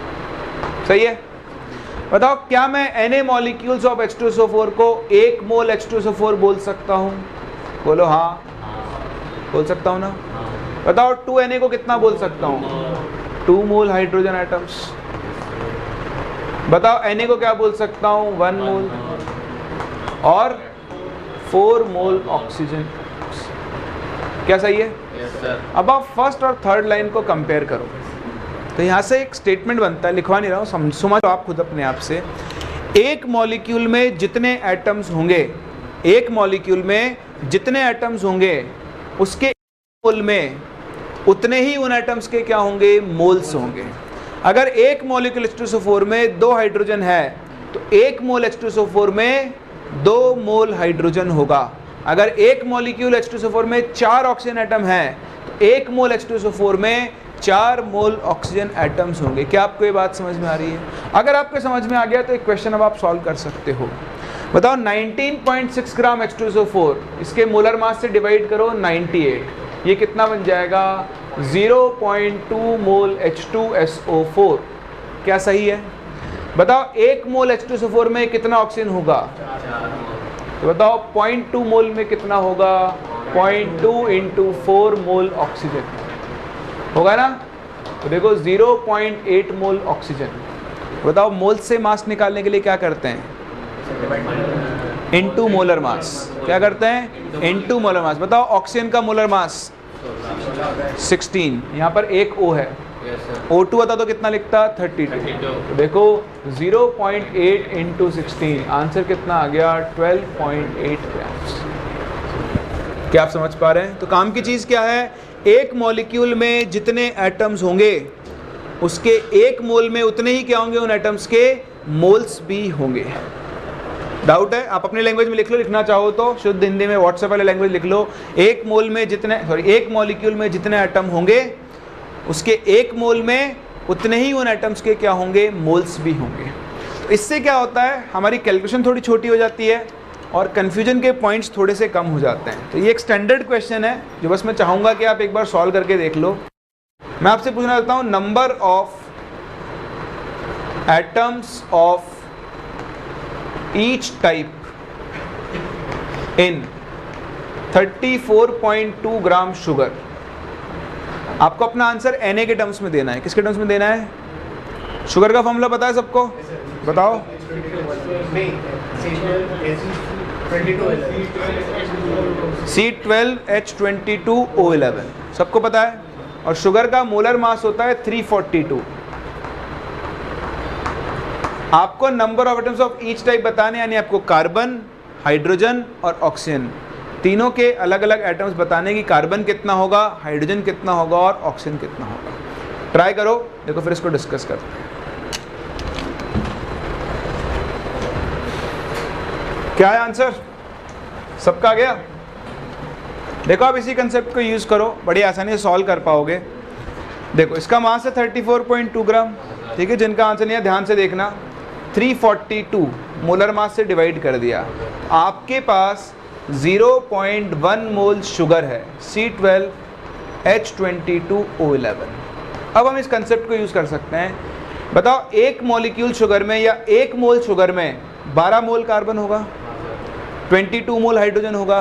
Speaker 1: सही है। बताओ क्या मैं Na मॉलिक्यूल्स ऑफ H2SO4 को 1 मोल H2SO4 बोल सकता हूँ? बोलो हाँ, बोल सकता हूँ ना। बताओ 2Na को कितना बोल सकता हूँ? 2 मोल हाइड्रोजन एटम्स। बताओ Na को क्या बोल सकता हूँ? 1 मोल। और 4 मोल ऑक्सीजन। क्या सही है? अब आप फर्स्ट और थर्ड लाइन को कंपेयर करो। तो यहाँ से एक स्टेटमेंट बनता है, लिखवा नहीं रहा हूँ, समझो आप खुद अपने आप से। एक मॉलिक्यूल में जितने एटम्स होंगे, एक मॉलिक्यूल में जितने एटम्स होंगे उसके मोल में उतने ही उन एटम्स के क्या होंगे? मोल्स होंगे। अगर एक मॉलिक्यूल H2SO4 में 2 हाइड्रोजन है तो 1 मोल H2SO4 में 2 मोल हाइड्रोजन होगा। अगर एक मॉलिक्यूल H2SO4 में 4 ऑक्सीजन एटम है तो 1 मोल H2SO4 में 4 मोल ऑक्सीजन एटम्स होंगे। क्या आपको ये बात समझ में आ रही है? अगर आपको समझ में आ गया तो एक क्वेश्चन अब आप सॉल्व कर सकते हो। बताओ 19.6 ग्राम H2SO4, इसके मोलर मास से डिवाइड करो 98, ये कितना बन जाएगा? 0.2 मोल H2SO4। क्या सही है? बताओ 1 मोल H2SO4 में कितना ऑक्सीजन होगा? तो बताओ 0.2 मोल में कितना होगा? 0.2 इंटू 4 मोल ऑक्सीजन होगा ना। तो देखो 0.8 मोल ऑक्सीजन। बताओ मोल से मास निकालने के लिए क्या करते हैं? Into molar mass. क्या करते हैं? Into molar mass. बताओ ऑक्सीजन का मोलर मास 16, यहाँ पर एक O है। O2 होता तो कितना लिखता? 32। तो देखो 0.8 इंटू 16, आंसर कितना आ गया? 12.8 ग्राम्स। क्या आप समझ पा रहे हैं? तो काम की चीज़ क्या है? एक मॉलिक्यूल में जितने एटम्स होंगे उसके 1 मोल में उतने ही क्या होंगे? उन एटम्स के मोल्स भी होंगे। डाउट है? आप अपनी लैंग्वेज में लिख लो, लिखना चाहो तो शुद्ध हिंदी में व्हाट्सएप वाले लैंग्वेज लिख लो। एक मॉलिक्यूल में जितने एटम होंगे उसके 1 मोल में उतने ही उन एटम्स के क्या होंगे? मोल्स भी होंगे। तो इससे क्या होता है? हमारी कैलकुलेशन थोड़ी छोटी हो जाती है और कन्फ्यूजन के पॉइंट्स थोड़े से कम हो जाते हैं। तो ये एक स्टैंडर्ड क्वेश्चन है जो बस मैं चाहूँगा कि आप एक बार सॉल्व करके देख लो। मैं आपसे पूछना चाहता हूँ number of atoms of each type in 34.2 gram sugar. आपको अपना आंसर Na के टर्म्स में देना है। किसके टर्म्स में देना है? शुगर का फॉर्मूला पता है सबको? बताओ। C12H22O11 सबको पता है। और शुगर का मोलर मास होता है 342। आपको number of atoms of each type बताने, यानी आपको कार्बन, हाइड्रोजन और ऑक्सीजन तीनों के अलग अलग एटम्स बताने की कार्बन कितना होगा, हाइड्रोजन कितना होगा और ऑक्सीजन कितना होगा। ट्राई करो, देखो फिर इसको डिस्कस करते हैं। क्या है आंसर? सबका आ गया? देखो आप इसी कंसेप्ट को यूज़ करो, बड़ी आसानी से सॉल्व कर पाओगे। देखो इसका मास है 34.2 ग्राम, ठीक है। जिनका आंसर नहीं है ध्यान से देखना। 342 मोलर मास से डिवाइड कर दिया, आपके पास 0.1 मोल शुगर है, C12H22O11। अब हम इस कंसेप्ट को यूज़ कर सकते हैं। बताओ एक मॉलिक्यूल शुगर में या एक मोल शुगर में 12 मोल कार्बन होगा, 22 मोल हाइड्रोजन होगा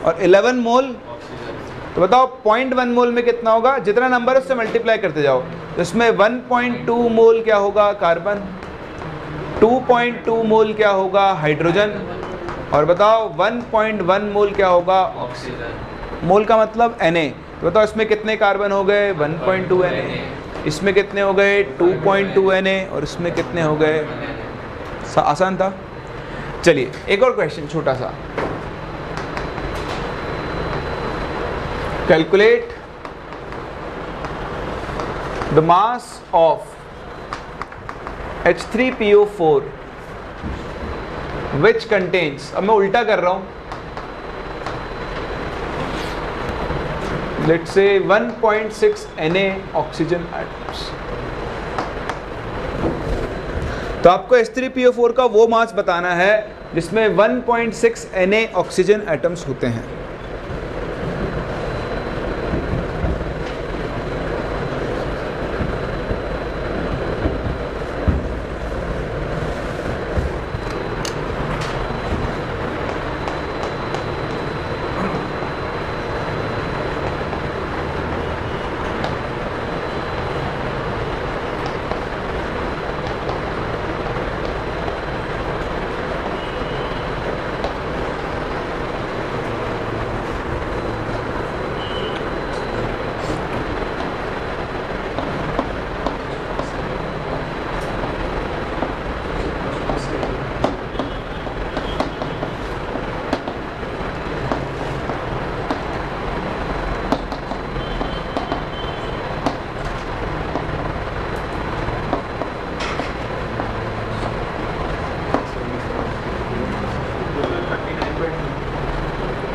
Speaker 1: और 11 मोल, तो बताओ 0.1 मोल में कितना होगा? जितना नंबर है उससे मल्टीप्लाई करते जाओ। तो इसमें 1.2 मोल क्या होगा? कार्बन। 2.2 मोल क्या होगा? हाइड्रोजन। और बताओ 1.1 मोल क्या होगा? ऑक्सीजन। मोल का मतलब Na। तो बताओ इसमें कितने कार्बन हो गए? 1.2 Na। इसमें कितने हो गए? 2.2 Na। और इसमें कितने हो गए? आसान था। चलिए एक और क्वेश्चन छोटा सा। Calculate the mass of H3PO4 which contains, अब मैं उल्टा कर रहा हूं, let's say 1.6 Na oxygen atoms. तो आपको H3PO4 का वो मास बताना है जिसमें 1.6 Na ऑक्सीजन एटम्स होते हैं।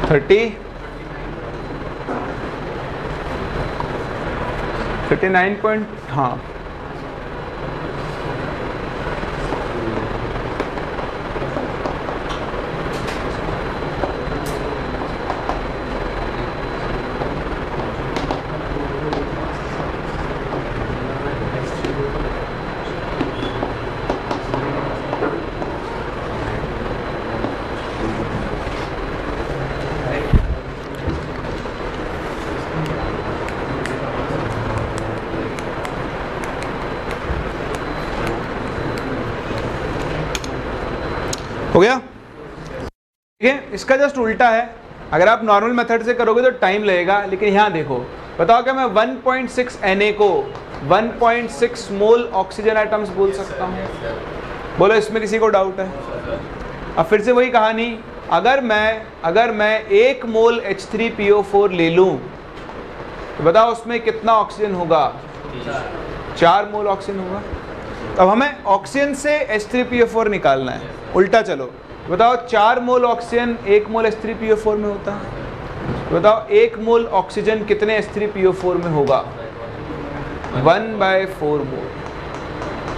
Speaker 1: थर्टी 39 पॉइंट, हाँ हो गया। ठीक है, इसका जस्ट उल्टा है। अगर आप नॉर्मल मेथड से करोगे तो टाइम लगेगा, लेकिन यहाँ देखो, बताओ क्या मैं 1.6 Na को 1.6 मोल ऑक्सीजन एटम्स बोल सकता हूँ? बोलो, इसमें किसी को डाउट है? अब फिर से वही कहानी, अगर मैं 1 मोल H3PO4 ले लूँ तो बताओ उसमें कितना ऑक्सीजन होगा? 4 मोल ऑक्सीजन होगा। अब हमें ऑक्सीजन से H3PO4 निकालना है। उल्टा चलो, बताओ 4 मोल ऑक्सीजन 1 मोल H3PO4 में होता है। बताओ 1 मोल ऑक्सीजन कितने H3PO4 में होगा? 1/4 मोल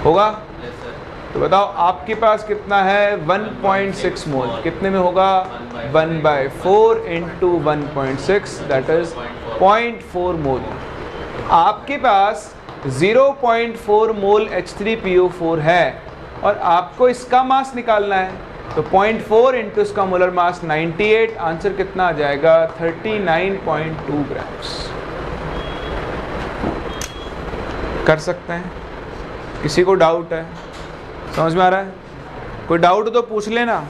Speaker 1: होगा। तो बताओ आपके पास कितना है? 1.6 मोल। कितने में होगा? 1/4 इंटू 1.6, दैट इज 0.4 मोल। आपके पास 0.4 मोल H3PO4 है और आपको इसका मास निकालना है। तो 0.4 इंटू इसका मोलर मास 98, आंसर कितना आ जाएगा? 39.2 ग्राम्स। कर सकते हैं? किसी को डाउट है? समझ में आ रहा है? कोई डाउट तो पूछ लेना,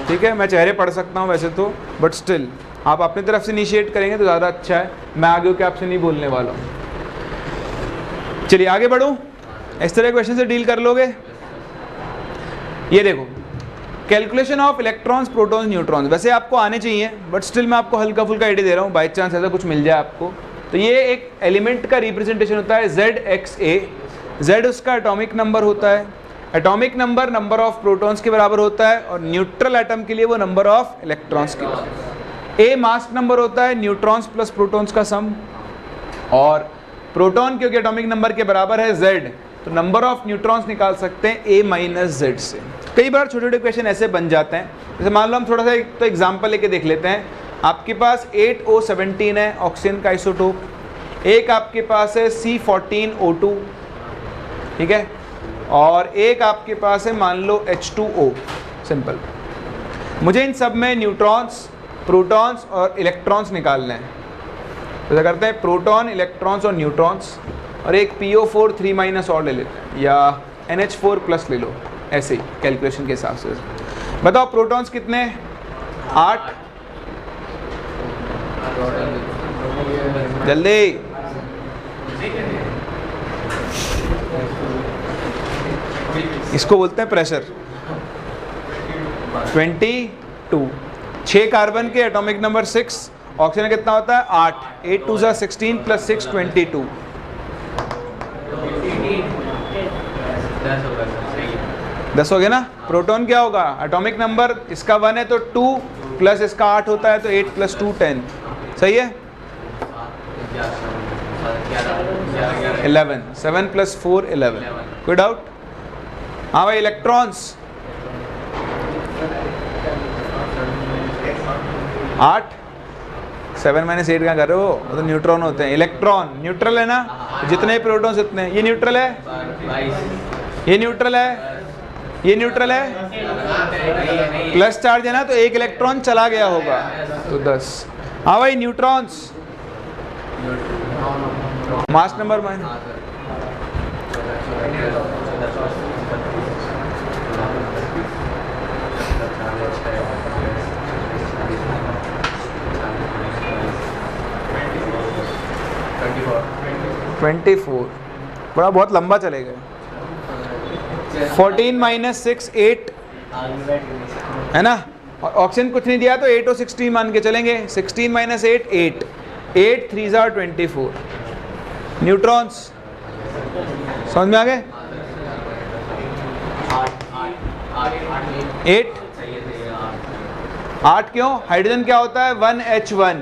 Speaker 1: ठीक है? मैं चेहरे पढ़ सकता हूँ वैसे तो, बट स्टिल आप अपनी तरफ से इनिशिएट करेंगे तो ज़्यादा अच्छा है। मैं आगे होकर आपसे नहीं बोलने वाला हूँ। चलिए आगे बढ़ूँ। इस तरह क्वेश्चन से डील कर लोगे? ये देखो, calculation of electrons, protons, neutrons. वैसे आपको आने चाहिए, बट स्टिल मैं आपको हल्का फुल्का आइडिया दे रहा हूँ, बाई चांस ऐसा कुछ मिल जाए आपको। तो ये एक एलिमेंट का रिप्रेजेंटेशन होता है ZXA। Z उसका एटॉमिक नंबर होता है। Atomic number number of protons के बराबर होता है और न्यूट्रल एटम के लिए वो नंबर ऑफ इलेक्ट्रॉन्स के बराबर। A मास नंबर होता है न्यूट्रॉन्स प्लस प्रोटॉन्स का सम, और प्रोटॉन क्योंकि एटॉमिक नंबर के बराबर है Z, तो नंबर ऑफ न्यूट्रॉन्स निकाल सकते हैं A माइनस Z से। कई बार छोटे छोटे क्वेश्चन ऐसे बन जाते हैं। जैसे मान लो हम थोड़ा सा एक तो एग्जांपल लेके देख लेते हैं। आपके पास 8O17 है ऑक्सीजन का आइसोटोप, एक आपके पास है C14O2, ठीक है। और एक आपके पास है मान लो H2O, सिंपल। मुझे इन सब में न्यूट्रॉन्स, प्रोटॉन्स और इलेक्ट्रॉन्स निकालने हैं। तो क्या करते हैं, प्रोटॉन, इलेक्ट्रॉन्स और न्यूट्रॉन्स, और एक PO4 3- और ले लेते हैं, या NH4+ ले लो, ऐसे ही कैलकुलेशन के हिसाब से। बताओ प्रोटॉन्स कितने? 8। जल्दी। इसको बोलते हैं प्रेशर। 22। 6 कार्बन के एटॉमिक नंबर 6, ऑक्सीजन कितना होता है? 8। 8 2 ज़ा 16 + 6 22। 10 हो गया ना। प्रोटॉन क्या होगा? एटॉमिक नंबर इसका 1 है तो 2 प्लस इसका 8 होता है तो 8 + 2 10। सही है। 11। 7 + 4 11। कोई डाउट? हाँ भाई, इलेक्ट्रॉन्स 8। 7 - 8 क्या कर रहे हो? वो तो न्यूट्रॉन होते हैं। इलेक्ट्रॉन न्यूट्रल है ना, जितने प्रोटॉन्स उतने। ये न्यूट्रल है, ये न्यूट्रल है, ये न्यूट्रल है, प्लस चार्ज है ना, तो एक इलेक्ट्रॉन चला गया होगा तो 10। हाँ भाई, न्यूट्रॉन्स मास नंबर माइनस। बड़ा बहुत लंबा चलेगा। 14 - 6 8 है ना। और ऑक्सीजन कुछ नहीं दिया तो 8 और 16 मान के चलेंगे। 16 - 8 8। 8 3 ज़ा 24। न्यूट्रॉन्स समझ में आ गए? 8 क्यों? हाइड्रोजन क्या होता है? 1H1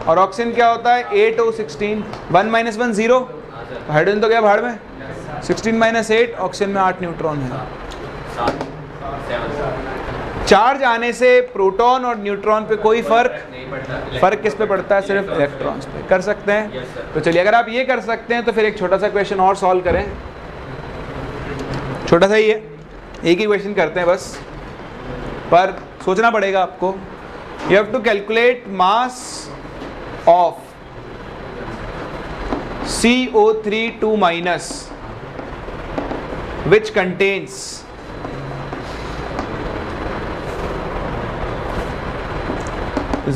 Speaker 1: और ऑक्सीजन क्या होता है? 8 और 16। 1 - 1 0, हाइड्रोजन तो गया भाड़ में। 16 - 8, ऑक्सीजन में 8 न्यूट्रॉन है। चार्ज आने से प्रोटॉन और न्यूट्रॉन पे कोई फर्क किस पे पड़ता है? सिर्फ इलेक्ट्रॉन्स पे। कर सकते हैं? तो चलिए, अगर आप ये कर सकते हैं तो फिर एक छोटा सा क्वेश्चन और सॉल्व करें। छोटा सा ही है, एक ही क्वेश्चन करते हैं बस, पर सोचना पड़ेगा आपको। You have to calculate mass of CO3 - which contains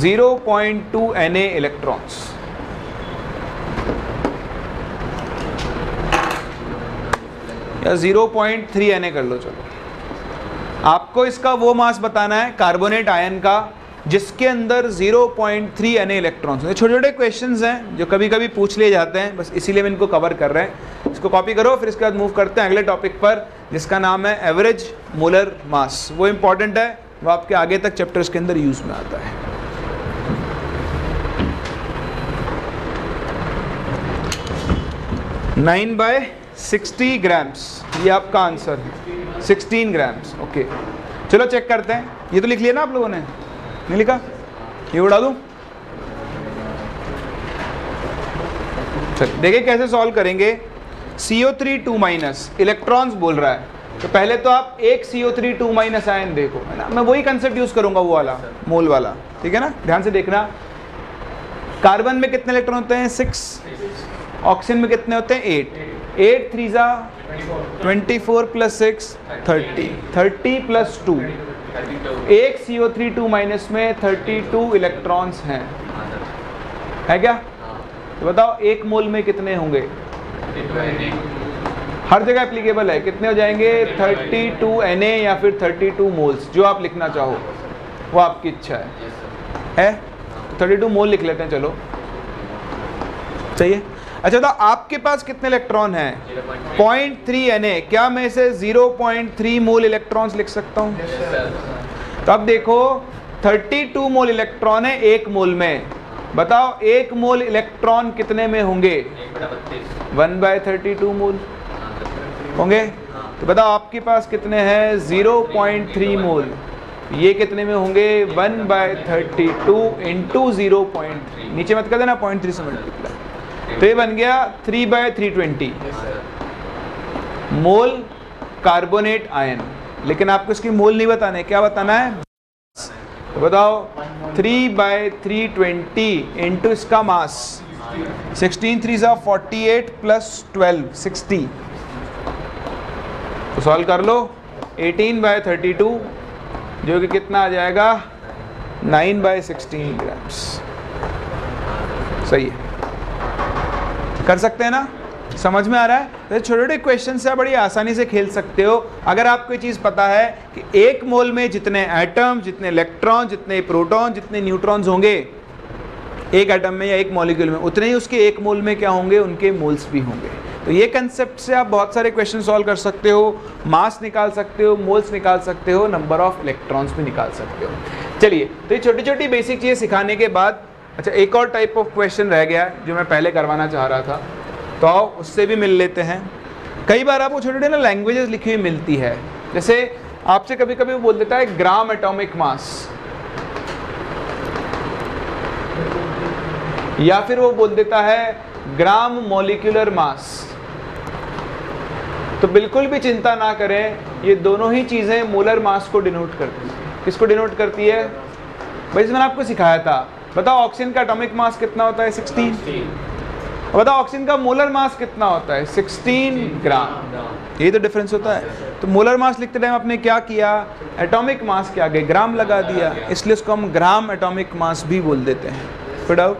Speaker 1: 0.2 Na electrons। या 0.3 Na कर लो। चलो, आपको इसका वो मास बताना है कार्बोनेट आयन का जिसके अंदर 0.3 Na इलेक्ट्रॉन्स हैं। छोटे छोटे क्वेश्चंस हैं जो कभी कभी पूछ लिए जाते हैं, बस इसीलिए हम इनको कवर कर रहे हैं। इसको कॉपी करो, फिर इसके बाद मूव करते हैं अगले टॉपिक पर जिसका नाम है एवरेज मोलर मास। वो इंपॉर्टेंट है, वो आपके आगे तक चैप्टर्स के अंदर यूज में आता है। नाइन बाय 60 ग्राम्स, ये आपका आंसर है। 16 ग्राम्स। ओके, चलो चेक करते हैं। ये तो लिख लिया ना आप लोगों ने? नहीं लिखा? ये उड़ा दूं? चलिए देखिए कैसे सॉल्व करेंगे। CO3 इलेक्ट्रॉन्स बोल रहा है, तो पहले तो आप एक CO3 आयन देखो, है ना। मैं वही कंसेप्ट यूज करूंगा, वो वाला मोल वाला, ठीक है ना। ध्यान से देखना, कार्बन में कितने इलेक्ट्रॉन होते हैं? 6। ऑक्सीजन में कितने होते हैं? 8। 8 3 ज़ा 24 + 6 30। 30 + 2, एक CO3 में 32 इलेक्ट्रॉन्स हैं, है क्या? तो बताओ एक मोल में कितने होंगे? हर जगह एप्लीकेबल है। कितने हो जाएंगे? 32 Na या फिर 32 मोल्स, जो आप लिखना चाहो वो आपकी इच्छा है? 32 मोल लिख लेते हैं। चलो, चाहिए। अच्छा, तो आपके पास कितने इलेक्ट्रॉन हैं? 0.3 Na। क्या मैं इसे 0.3 मोल इलेक्ट्रॉन्स लिख सकता हूँ? तो अब देखो, 32 मोल इलेक्ट्रॉन है एक मोल में। बताओ एक मोल इलेक्ट्रॉन कितने में होंगे? 1/32 मोल होंगे। तो बताओ आपके पास कितने हैं? 0.3 मोल। ये कितने में होंगे? 1/32 इंटू 0.3। नीचे मत कर देना, 0.3 से मल्टीप्लाई। तो ये बन गया 3/320 मोल कार्बोनेट आयन, लेकिन आपको इसकी मोल नहीं बताना है, क्या बताना है? तो बताओ 3/320 इंटू इसका मास 16 3 48 प्लस 12 60। तो सॉल्व कर लो 18/32 जो कि कितना आ जाएगा 9/16 ग्राम्स। सही है, कर सकते हैं ना? समझ में आ रहा है? तो छोटे छोटे क्वेश्चन से आप बड़ी आसानी से खेल सकते हो अगर आपको ये चीज़ पता है कि एक मोल में जितने एटम, जितने इलेक्ट्रॉन, जितने प्रोटॉन, जितने न्यूट्रॉन्स होंगे एक एटम में या एक मॉलिक्यूल में, उतने ही उसके एक मोल में क्या होंगे, उनके मोल्स भी होंगे। तो ये कंसेप्ट से आप बहुत सारे क्वेश्चन सॉल्व कर सकते हो, मास निकाल सकते हो, मोल्स निकाल सकते हो, नंबर ऑफ इलेक्ट्रॉन्स भी निकाल सकते हो। चलिए, तो ये छोटी छोटी बेसिक चीज़ें सिखाने के बाद अच्छा एक और टाइप ऑफ क्वेश्चन रह गया जो मैं पहले करवाना चाह रहा था, तो आओ उससे भी मिल लेते हैं। कई बार आपको छोटे छोटे ना लैंग्वेजेस लिखी हुई मिलती है, जैसे आपसे कभी कभी वो बोल देता है ग्राम एटॉमिक मास, या फिर वो बोल देता है ग्राम मॉलिक्यूलर मास। तो बिल्कुल भी चिंता ना करें, ये दोनों ही चीज़ें मोलर मास को डिनोट करती है। किसको डिनोट करती है भाई? मैंने आपको सिखाया था। बताओ ऑक्सीजन का एटॉमिक मास कितना होता है? 16। बताओ ऑक्सीजन का मोलर मास कितना होता है? 16 ग्राम। यही तो डिफरेंस होता है। तो मोलर मास लिखते टाइम आपने क्या किया, एटॉमिक मास के आगे ग्राम लगा दिया, इसलिए उसको हम ग्राम एटॉमिक मास भी बोल देते हैं। फिर डाउट?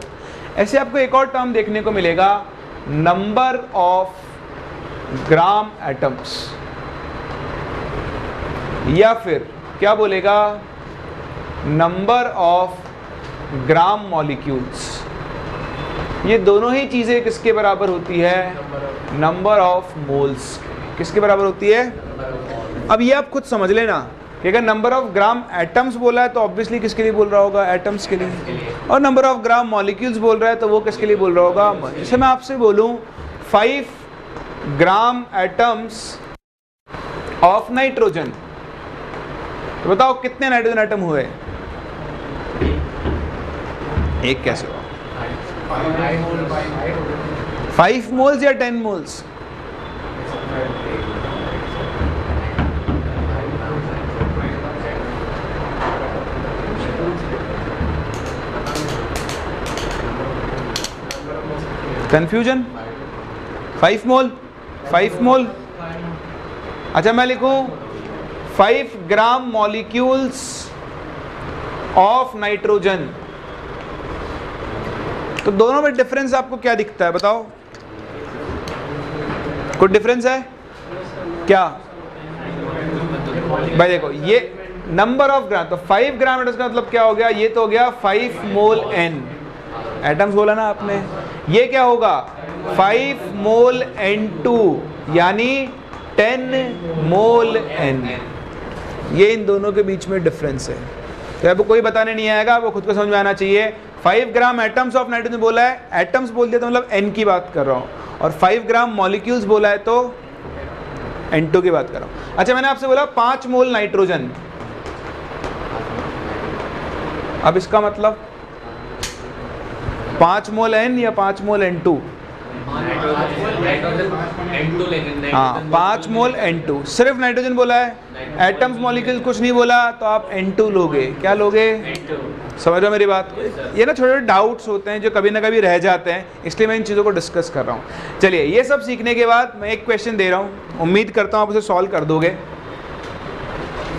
Speaker 1: ऐसे आपको एक और टर्म देखने को मिलेगा, नंबर ऑफ ग्राम एटम्स, या फिर क्या बोलेगा, नंबर ऑफ ग्राम मॉलिक्यूल्स। ये दोनों ही चीज़ें किसके बराबर होती है? Number of moles. किसके बराबर होती है? अब ये आप खुद समझ लेना कि अगर नंबर ऑफ ग्राम एटम्स बोला है तो ऑब्वियसली किसके लिए बोल रहा होगा? एटम्स के लिए। और नंबर ऑफ ग्राम मॉलिक्यूल्स बोल रहा है तो वो किसके लिए बोल रहा होगा? जैसे मैं आपसे बोलूं 5 ग्राम एटम्स ऑफ नाइट्रोजन, तो बताओ कितने नाइट्रोजन एटम हुए? एक कैसे हुआ? 5 मोल्स या 10 मोल्स? कंफ्यूजन? 5 मोल, 5 मोल। अच्छा मैं लिखूं 5 ग्राम मॉलिक्यूल्स ऑफ नाइट्रोजन, तो दोनों में डिफरेंस आपको क्या दिखता है? बताओ, कुछ डिफरेंस है क्या? भाई देखो ये नंबर ऑफ ग्राम, तो 5 ग्राम एटम्स का मतलब क्या हो गया? ये तो हो गया 5 मोल n एटम्स बोला ना आपने। ये क्या होगा? 5 मोल n2 यानी 10 मोल n। ये इन दोनों के बीच में डिफरेंस है। तो आपको कोई बताने नहीं आएगा, वो खुद को समझ में आना चाहिए। 5 ग्राम एटम्स ऑफ नाइट्रोजन बोला है, एटम्स बोल दिया तो मतलब n की बात कर रहा हूँ, और 5 ग्राम मॉलिक्यूल्स बोला है तो n2 की बात कर रहा हूँ। अच्छा मैंने आपसे बोला 5 मोल नाइट्रोजन, अब इसका मतलब 5 मोल n या 5 मोल n2? हाँ 5 मोल n2, सिर्फ नाइट्रोजन बोला है, एटम्स मॉलिक्यूल कुछ नहीं बोला, तो आप n2 लोगे। क्या लोगे? समझ रहे हो मेरी बात? ये ना छोटे छोटे डाउट्स होते हैं जो कभी ना कभी रह जाते हैं, इसलिए मैं इन चीज़ों को डिस्कस कर रहा हूँ। चलिए ये सब सीखने के बाद मैं एक क्वेश्चन दे रहा हूँ, उम्मीद करता हूँ आप उसे सॉल्व कर दोगे।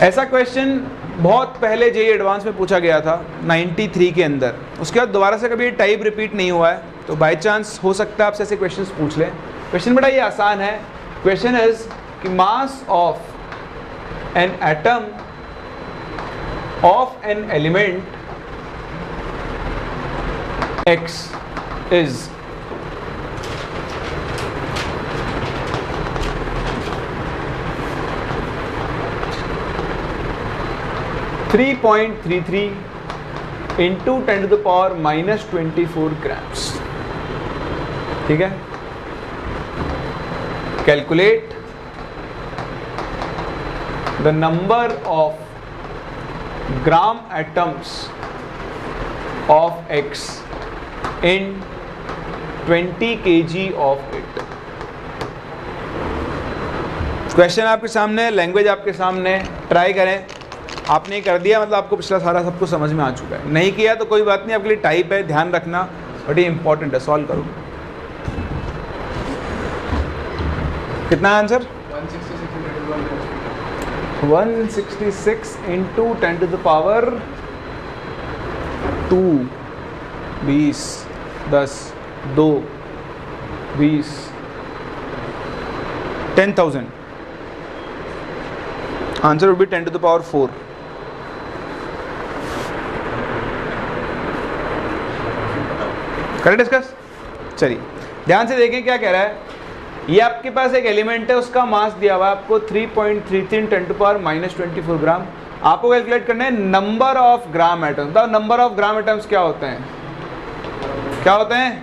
Speaker 1: ऐसा क्वेश्चन बहुत पहले जेईई एडवांस में पूछा गया था 93 के अंदर, उसके बाद दोबारा से कभी टाइप रिपीट नहीं हुआ है, तो बाई चांस हो सकता है आपसे ऐसे क्वेश्चंस पूछ लें। क्वेश्चन बड़ा ये आसान है। क्वेश्चन इज कि mass of an atom of an element X is 3.33 into 10 to the power minus 24 grams। ठीक है, calculate the number of gram atoms of X in 20 kg of it। Question आपके सामने, language आपके सामने, try करें। आपने कर दिया मतलब आपको पिछला सारा सब कुछ समझ में आ चुका है, नहीं किया तो कोई बात नहीं, आपके लिए टाइप है, ध्यान रखना, बट ये इंपॉर्टेंट है, सॉल्व करो। कितना answer? 166 into 10 to the power 2, 20, 10, 2, 20, 10,000। Answer would be 10 to the power 4। Correct discuss? चलिए ध्यान से देखें क्या कह रहा है। ये आपके पास एक एलिमेंट है, उसका मास दिया हुआ है आपको 3.33 10 टू पावर -24 ग्राम। आपको कैलकुलेट करना है नंबर ऑफ ग्राम एटम्स। बताओ नंबर ऑफ ग्राम एटम्स क्या होते हैं? क्या होते हैं?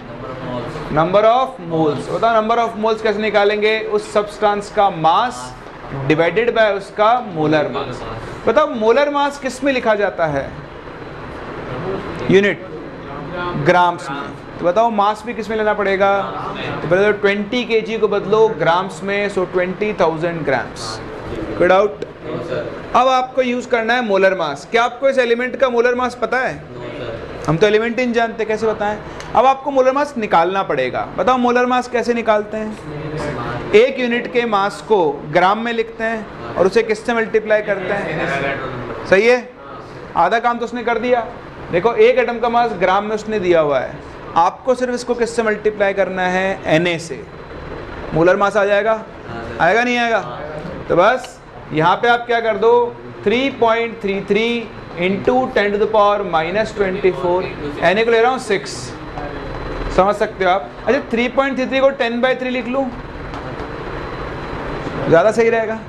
Speaker 1: Number of moles. बताओ नंबर ऑफ मोल्स कैसे निकालेंगे? उस सब्सटेंस का मास डिवाइडेड बाय उसका मोलर मास। बताओ मोलर मास किस में लिखा जाता है? यूनिट, ग्राम्स में। तो बताओ मास भी किस में लेना पड़ेगा? तो बताओ 20 kg को बदलो ग्राम्स में, सो 20,000 ग्राम्स। कोई डाउट? अब आपको यूज करना है मोलर मास। क्या आपको इस एलिमेंट का मोलर मास पता है? हम तो एलिमेंट ही नहीं जानते, कैसे बताएं? अब आपको मोलर मास निकालना पड़ेगा। बताओ मोलर मास कैसे निकालते हैं? एक यूनिट के मास को ग्राम में लिखते हैं और उसे किससे मल्टीप्लाई करते हैं? सही है, आधा काम तो उसने कर दिया। देखो एक एटम का मास ग्राम में उसने दिया हुआ है, आपको सिर्फ इसको किससे मल्टीप्लाई करना है? Na से। मोलर मास आ जाएगा? आएगा नहीं आएगा? तो बस यहाँ पे आप क्या कर दो, 3.33 into 10 to the power -24। Na को ले रहा हूँ 6, समझ सकते हो आप? अच्छा 3.33 को 10/3 लिख लूँ, ज़्यादा सही रहेगा।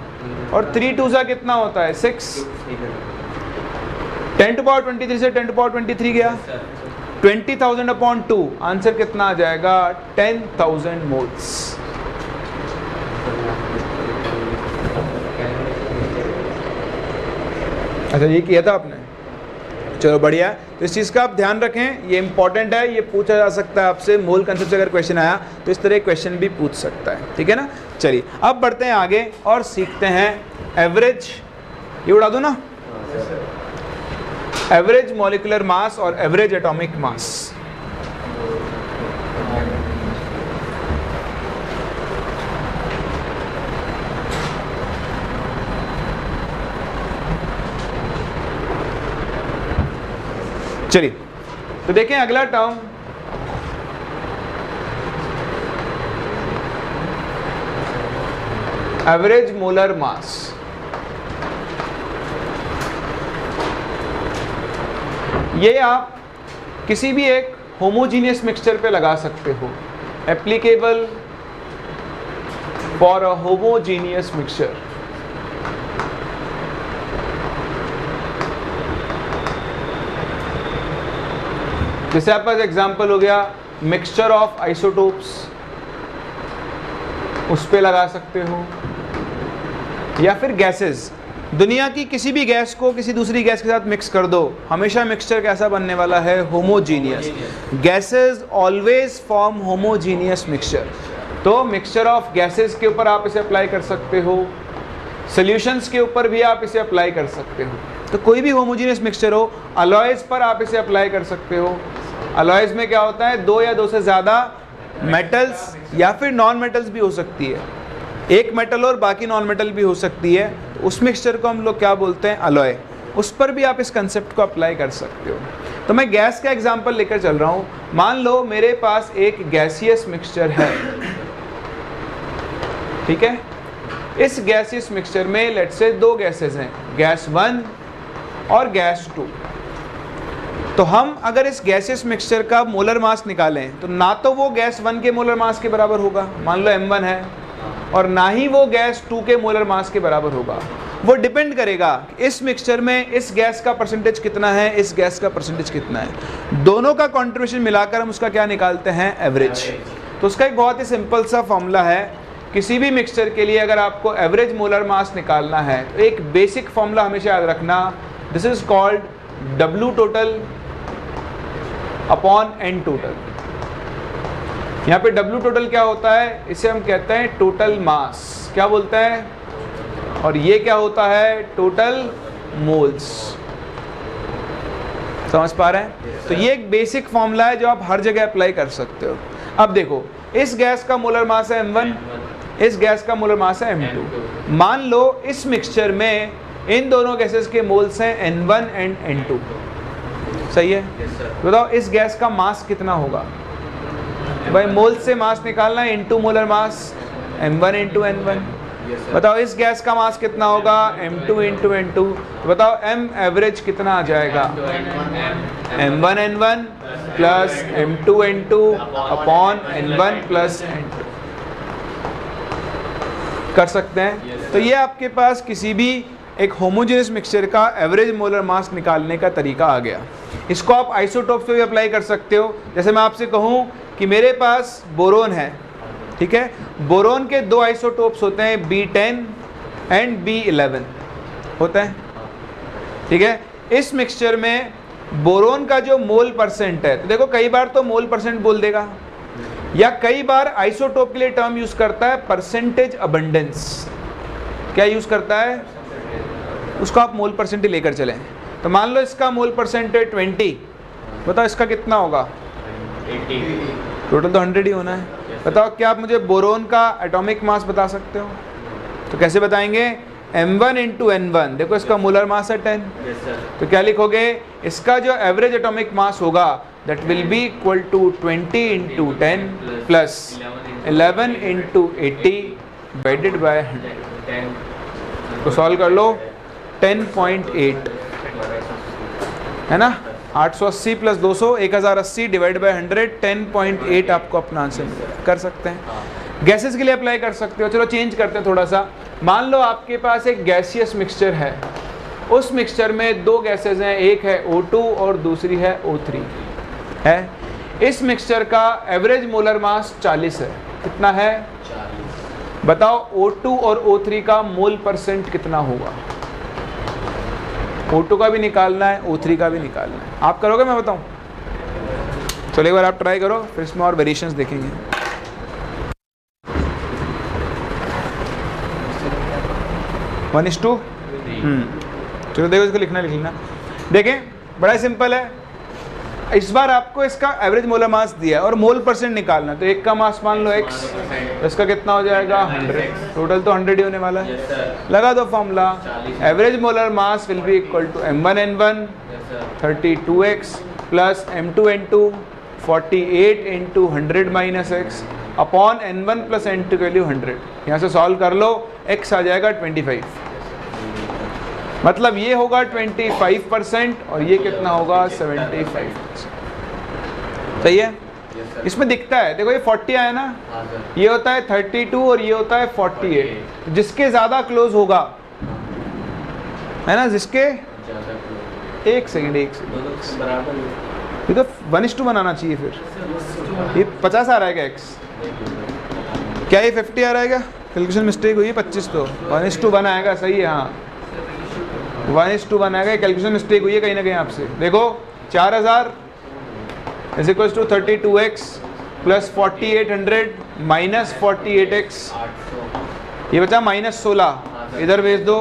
Speaker 1: और 3 2 सा कितना होता है? 6। 10 टू पावर 23 से 10 टू पावर 23 गया, 20,000 अपॉन 2। आंसर कितना आ जाएगा? 10,000 मोल्स। अच्छा ये किया था आपने, चलो बढ़िया। तो इस चीज़ का आप ध्यान रखें, ये इंपॉर्टेंट है, ये पूछा जा सकता है आपसे। मोल कंसेप्ट से अगर क्वेश्चन आया तो इस तरह क्वेश्चन भी पूछ सकता है, ठीक है ना। चलिए अब बढ़ते हैं आगे और सीखते हैं एवरेज। ये उड़ा दो ना, एवरेज मॉलिक्यूलर मास और एवरेज एटॉमिक मास। चलिए तो देखें अगला टर्म, एवरेज मोलर मास। ये आप किसी भी एक होमोजीनियस मिक्सचर पे लगा सकते हो, applicable for a homogeneous mixture. जैसे आपके पास एग्जाम्पल हो गया मिक्सचर ऑफ आइसोटोप्स, उस पे लगा सकते हो, या फिर गैसेस। दुनिया की किसी भी गैस को किसी दूसरी गैस के साथ मिक्स कर दो, हमेशा मिक्सचर कैसा बनने वाला है? Homogeneous. Gases always form homogeneous mixture. तो मिक्सचर ऑफ गैसेस के ऊपर आप इसे अप्लाई कर सकते हो, सॉल्यूशंस के ऊपर भी आप इसे अप्लाई कर सकते हो। तो कोई भी होमोजीनियस मिक्सचर हो, अलॉयज पर आप इसे अप्लाई कर सकते हो। अलॉयज में क्या होता है? दो या दो से ज़्यादा मेटल्स या फिर नॉन मेटल्स भी हो सकती है, एक मेटल और बाकी नॉन मेटल भी हो सकती है। तो उस मिक्सचर को हम लोग क्या बोलते हैं? अलॉय। उस पर भी आप इस कंसेप्ट को अप्लाई कर सकते हो। तो मैं गैस का एग्जांपल लेकर चल रहा हूँ। मान लो मेरे पास एक गैसियस मिक्सचर है, ठीक है। इस गैसियस मिक्सचर में लेट्स से दो गैसेस हैं, गैस 1 और गैस 2। तो हम अगर इस गैसियस मिक्सचर का मोलर मास निकालें तो ना तो वो गैस 1 के मोलर मास के बराबर होगा, मान लो M1 है, और ना ही वो गैस 2 के मोलर मास के बराबर होगा। वो डिपेंड करेगा कि इस मिक्सचर में इस गैस का परसेंटेज कितना है, इस गैस का परसेंटेज कितना है। दोनों का कॉन्ट्रीब्यूशन मिलाकर हम उसका क्या निकालते हैं? एवरेज। तो उसका एक बहुत ही सिंपल सा फॉर्मूला है। किसी भी मिक्सचर के लिए अगर आपको एवरेज मोलर मास निकालना है तो एक बेसिक फॉर्मूला हमेशा याद रखना, this is called W total upon N total. यहाँ पे W टोटल क्या होता है? इसे हम कहते हैं टोटल मास। क्या बोलते हैं? और ये क्या होता है, टोटल मोल्स। समझ पा रहे हैं? तो ये एक बेसिक फॉर्मूला है जो आप हर जगह अप्लाई कर सकते हो। अब देखो, इस गैस का मोलर मास है m1, इस गैस का मोलर मास है m2। मान लो इस मिक्सचर में इन दोनों गैसेस के मोल्स हैं n1 एंड n2, सही है? बताओ इस गैस का मास कितना होगा? भाई मोल्स से मास निकालना है, into molar mass, m1 into n1। बताओ इस गैस का मास कितना होगा, m2 इंटू n2। बताओ m एवरेज कितना आ जाएगा, m1 n1 plus m2 n2 upon n1 plus n2। कर सकते हैं? तो ये आपके पास किसी भी एक होमोजेनियस मिक्सचर का एवरेज मोलर मास निकालने का तरीका आ गया। इसको आप आइसोटोप्स पे भी अप्लाई कर सकते हो। जैसे मैं आपसे कहूँ कि मेरे पास बोरोन है, ठीक है, बोरोन के दो आइसोटोप्स होते हैं, B10 एंड B11 होते हैं, ठीक है। इस मिक्सचर में बोरोन का जो मोल परसेंट है, तो देखो कई बार तो मोल परसेंट बोल देगा, या कई बार आइसोटोप के लिए टर्म यूज करता है परसेंटेज अबंडेंस। क्या यूज करता है? उसको आप मोल परसेंट लेकर चलें। तो मान लो इसका मोल परसेंट है 20, बताओ इसका कितना होगा?
Speaker 2: 80।
Speaker 1: टोटल तो 100 ही होना है। बताओ क्या आप मुझे बोरोन का एटॉमिक मास बता सकते हो? तो कैसे बताएंगे? m1 इंटू n1, देखो इसका मोलर मास है 10, तो क्या लिखोगे? इसका जो एवरेज एटॉमिक मास होगा that will be equal to 20 into 10 plus 11 into 80 divided by 100। तो सॉल्व कर लो, 10.8 है ना, 880 प्लस 200 1080 डिवाइड बाय 100, 10.8 आपको अपना आंसर कर सकते हैं। गैसेस के लिए अप्लाई कर सकते हो। चलो चेंज करते हैं थोड़ा सा। मान लो आपके पास एक गैसियस मिक्सचर है, उस मिक्सचर में दो गैसेस हैं, एक है O2 और दूसरी है O3 है। इस मिक्सचर का एवरेज मोलर मास 40 है। कितना है? 40। बताओ O2 और O3 का मोल परसेंट कितना होगा? O2 का भी निकालना है, O3 का भी निकालना है। आप करोगे, मैं बताऊं? चलो एक बार आप ट्राई करो, फिर इसमें और वेरिएशंस देखेंगे। One is two. चलो देखो, इसको लिखना, लिख लेना। देखें बड़ा सिंपल है। इस बार आपको इसका एवरेज मोलर मास दिया है और मोल परसेंट निकालना, तो एक का मास मान लो x, तो इसका कितना हो जाएगा? 100। टोटल तो 100 ही होने वाला है। लगा दो formula, average molar mass will be equal to m1 n1 32x plus m2 n2 48 into 100 minus x upon n1 plus n2 की वैल्यू 100। यहाँ से सॉल्व कर लो, x आ जाएगा 25, मतलब ये होगा 25% और ये कितना होगा? 75%। सही है? इसमें दिखता है, देखो ये 40 आया ना, ये होता है 32 और ये होता है 48। जिसके ज़्यादा क्लोज होगा, है ना, जिसके एक सेकेंड ये तो 1:2 बनाना चाहिए। फिर ये 50 आ रहा है क्या x? क्या ये 50 आ रहा है क्या? कैलकुलेशन मिस्टेक हुई है, 25 तो 1:1 आएगा। सही है, हाँ 1:1 आएगा। कैलकुलेशन मिस्टेक हुई है कहीं ना कहीं आपसे। देखो 4000 is equal to 32x plus 4800 minus 48x, ये बचा -16, इधर भेज दो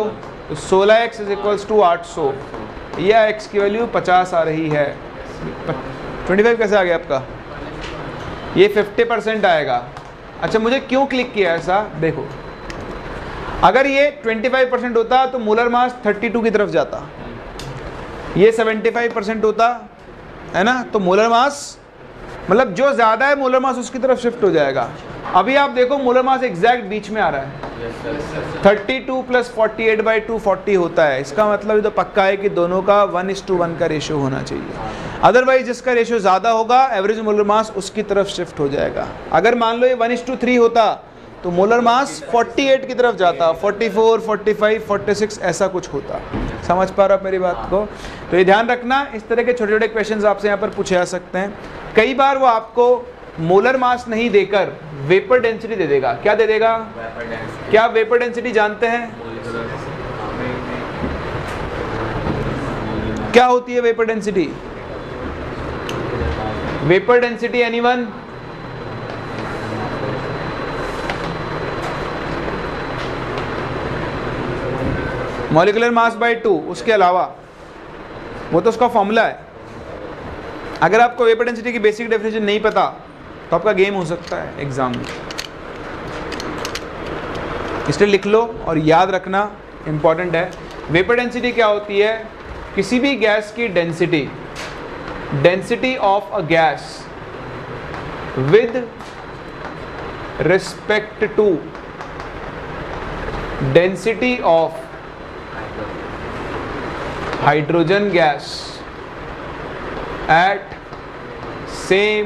Speaker 1: तो 16x इज इक्वल टू 800, या x की वैल्यू 50 आ रही है। 25 कैसे आ गया आपका? ये 50% आएगा। अच्छा, मुझे क्यों क्लिक किया ऐसा? देखो अगर ये 25% होता तो मोलर मास 32 की तरफ जाता, ये 75% होता है ना, तो मोलर मास मतलब जो ज़्यादा है मोलर मास उसकी तरफ शिफ्ट हो जाएगा। अभी आप देखो मोलर मास एग्जैक्ट बीच में आ रहा है, 32 प्लस 48/2 40 होता है। इसका मतलब ये तो पक्का है कि दोनों का 1:1 का रेशियो होना चाहिए। अदरवाइज जिसका रेशियो ज़्यादा होगा एवरेज मोलर मास उसकी तरफ शिफ्ट हो जाएगा। अगर मान लो ये 1:3 होता तो मोलर मास 48 की तरफ जाता, 44, 45, 46 ऐसा कुछ होता। समझ पा रहा हो मेरी बात को? तो ये ध्यान रखना, इस तरह के छोटे छोटे क्वेश्चंस आपसे यहाँ पर पूछे जा सकते हैं। कई बार वो आपको मोलर मास नहीं देकर वेपर डेंसिटी दे देगा। क्या दे देगा? क्या आप वेपर डेंसिटी जानते हैं? क्या होती है vapour density? Vapour density anyone? Molecular mass by 2, उसके अलावा वो तो उसका फॉर्मूला है। अगर आपको वेपर डेंसिटी की बेसिक डेफिनेशन नहीं पता तो आपका गेम हो सकता है एग्जाम में, इसलिए लिख लो और याद रखना इंपॉर्टेंट है। वेपर डेंसिटी क्या होती है? किसी भी गैस की density, density of a gas with respect to density of hydrogen gas at same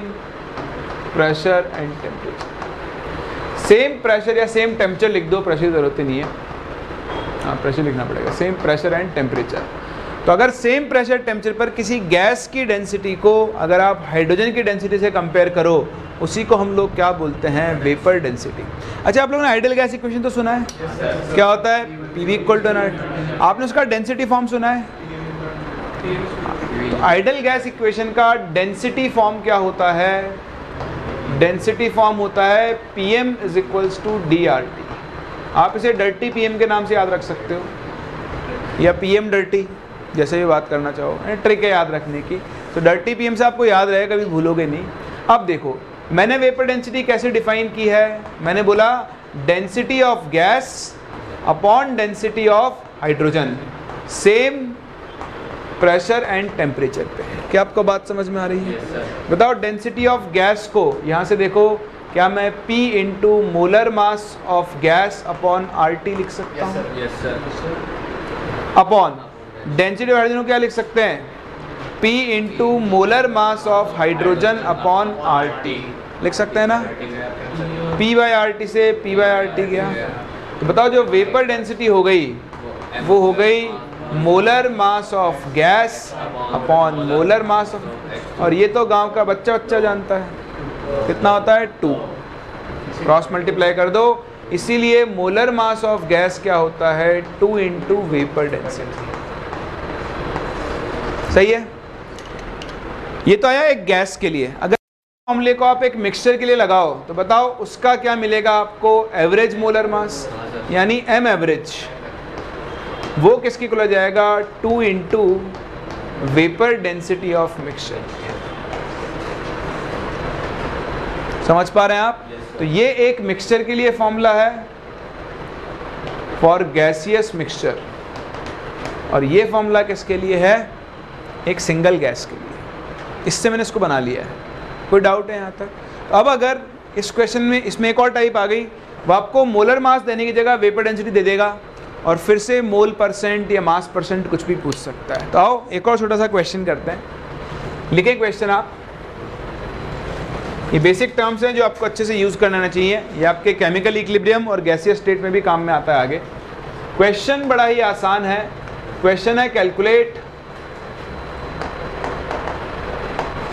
Speaker 1: pressure and temperature. Same pressure या सेम टेम्परेचर लिख दो, प्रेशर की जरूरत ही नहीं है, हाँ प्रेशर लिखना पड़ेगा, सेम प्रेशर एंड टेम्परेचर। तो अगर सेम प्रेशर टेम्परेचर पर किसी गैस की डेंसिटी को अगर आप हाइड्रोजन की डेंसिटी से कंपेयर करो, उसी को हम लोग क्या बोलते हैं? Vapour density. अच्छा, आप लोगों ने आइडियल गैस इक्वेशन तो सुना है? क्या होता है? PV equal to NRT। आपने उसका डेंसिटी फॉर्म सुना है? तो आइडियल गैस इक्वेशन का डेंसिटी फॉर्म क्या होता है? डेंसिटी फॉर्म होता है PM is equals to DRT। आप इसे डर्टी PM के नाम से याद रख सकते हो, या PM डर्टी, जैसे भी बात करना चाहो, ट्रिक है याद रखने की। तो डर्टी PM से आपको याद रहेगा, कभी भूलोगे नहीं। अब देखो, मैंने वेपर डेंसिटी कैसे डिफाइन की है? मैंने बोला density of gas upon density of hydrogen same pressure and temperature पे। क्या आपको बात समझ में आ रही है? बताओ, डेंसिटी ऑफ गैस को यहाँ से देखो, क्या मैं P into molar mass of gas upon RT लिख सकता हूँ? अपॉन डेंसिटी ऑफ हाइड्रोजन को क्या लिख सकते हैं? P into molar mass of hydrogen upon RT लिख सकते हैं ना? P बाई RT से P बाई RT गया। तो बताओ, जो वेपर डेंसिटी हो गई वो हो गई molar mass of gas upon molar mass of, और ये तो गांव का बच्चा जानता है, कितना होता है? 2। क्रॉस मल्टीप्लाई कर दो, इसीलिए मोलर मास ऑफ गैस क्या होता है? 2 इंटू वेपर डेंसिटी। सही है? ये तो आया एक गैस के लिए। अगर फॉर्मूले को आप एक मिक्सचर के लिए लगाओ तो बताओ उसका क्या मिलेगा आपको? एवरेज मोलर मास, यानी M एवरेज, वो किसकी को लग जाएगा? 2 into vapour density of mixture. समझ पा रहे हैं आप? तो ये एक मिक्सचर के लिए फॉर्मूला है फॉर गैसियस मिक्सचर, और ये फॉर्मूला किसके लिए है? एक सिंगल गैस के लिए। इससे मैंने इसको बना लिया है। कोई डाउट है यहाँ तक? तो अब अगर इस क्वेश्चन में इसमें एक और टाइप आ गई, वो आपको मोलर मास देने की जगह वेपर डेंसिटी दे देगा, और फिर से मोल परसेंट या मास परसेंट कुछ भी पूछ सकता है। तो आओ एक और छोटा सा क्वेश्चन करते हैं। लिखें क्वेश्चन आप। ये बेसिक टर्म्स हैं जो आपको अच्छे से यूज़ करना चाहिए, ये आपके केमिकल इक्विलिब्रियम और गैसियस स्टेट में भी काम में आता है आगे। क्वेश्चन बड़ा ही आसान है। क्वेश्चन है, calculate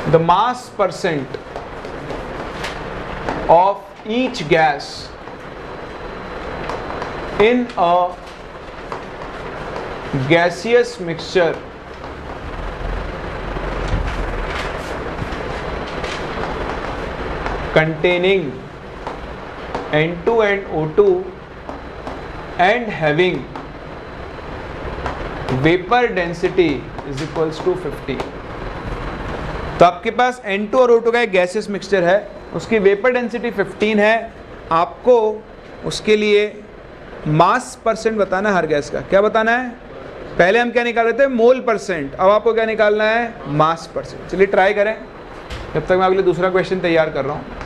Speaker 1: the mass percent of each gas in a gaseous mixture containing N2 and O2 and having vapor density is equals to 50। तो आपके पास N2 और O2 का एक गैसियस मिक्सचर है, उसकी वेपर डेंसिटी 15 है। आपको उसके लिए मास परसेंट बताना है हर गैस का। क्या बताना है? पहले हम क्या निकाल रहे थे? मोल परसेंट। अब आपको क्या निकालना है? मास परसेंट। चलिए ट्राई करें, जब तक मैं अगले दूसरा क्वेश्चन तैयार कर रहा हूँ।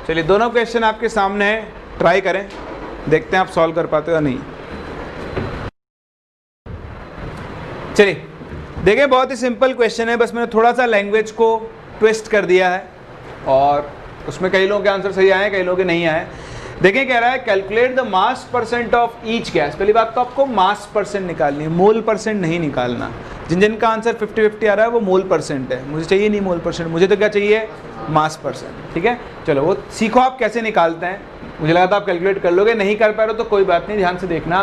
Speaker 1: चलिए दोनों क्वेश्चन आपके सामने है, ट्राई करें, देखते हैं आप सॉल्व कर पाते हो या नहीं। चलिए देखिए, बहुत ही सिंपल क्वेश्चन है, बस मैंने थोड़ा सा लैंग्वेज को ट्विस्ट कर दिया है और उसमें कई लोगों के आंसर सही आए, कई लोगों के नहीं आए। देखिए कह रहा है calculate the mass percent of each gas. पहली बात तो आपको मास परसेंट निकालनी है, मोल परसेंट नहीं निकालना। जिन जिन का आंसर 50-50 आ रहा है वो मोल परसेंट है, मुझे चाहिए नहीं मोल परसेंट, मुझे तो क्या चाहिए, मास परसेंट। ठीक है, चलो वो सीखो आप कैसे निकालते हैं। मुझे लगा था आप कैलकुलेट कर लोगे, नहीं कर पा रहे हो तो कोई बात नहीं, ध्यान से देखना।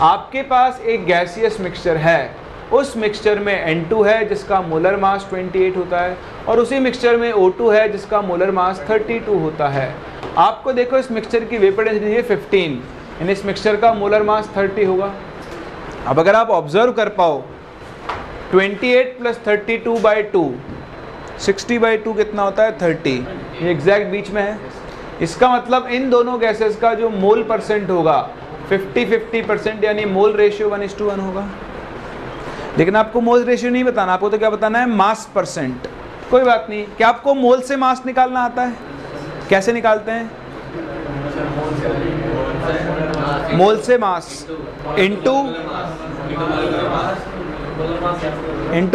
Speaker 1: आपके पास एक गैसियस मिक्सचर है, उस मिक्सचर में N2 है जिसका मोलर मास 28 होता है और उसी मिक्सचर में O2 है जिसका मोलर मास 32 होता है। आपको देखो इस मिक्सचर की वेपर डेंसिटी है 15, यानी इस मिक्सचर का मोलर मास 30 होगा। अब अगर आप ऑब्जर्व कर पाओ 28 + 32/2 60/2 कितना होता है, 30, ये एग्जैक्ट बीच में है। इसका मतलब इन दोनों गैसेस का जो मोल परसेंट होगा 50-50%, यानी मोल रेशियो 1:1 होगा। लेकिन आपको मोल रेशियो नहीं बताना, आपको तो क्या बताना है, मास परसेंट। कोई बात नहीं, क्या आपको मोल से मास निकालना आता है? कैसे निकालते हैं? मोल से मास इनटू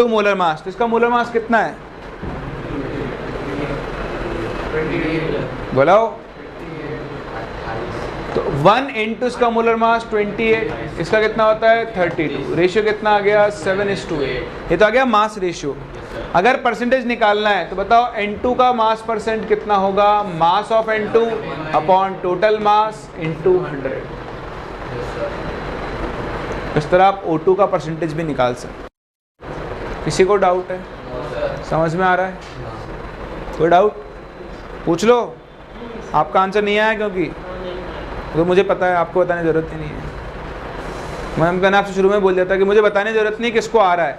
Speaker 1: मोलर मास। तो इसका मोलर मास कितना है, बोलाओ। तो 1 × इसका मोलर मास 28, इसका कितना होता है 32, रेशियो कितना आ गया 7:8। ये तो आ गया मास रेशियो। अगर परसेंटेज निकालना है तो बताओ N2 का मास परसेंट कितना होगा, mass of N2 upon total mass into 100। इस तरह आप O2 का परसेंटेज भी निकाल सकते। किसी को डाउट है, समझ में आ रहा है? कोई डाउट पूछ लो। आपका आंसर नहीं आया क्योंकि तो मुझे पता है, आपको बताने की ज़रूरत ही नहीं है। मैंने आपसे शुरू में बोल दिया था कि मुझे बताने की ज़रूरत नहीं किसको आ रहा है,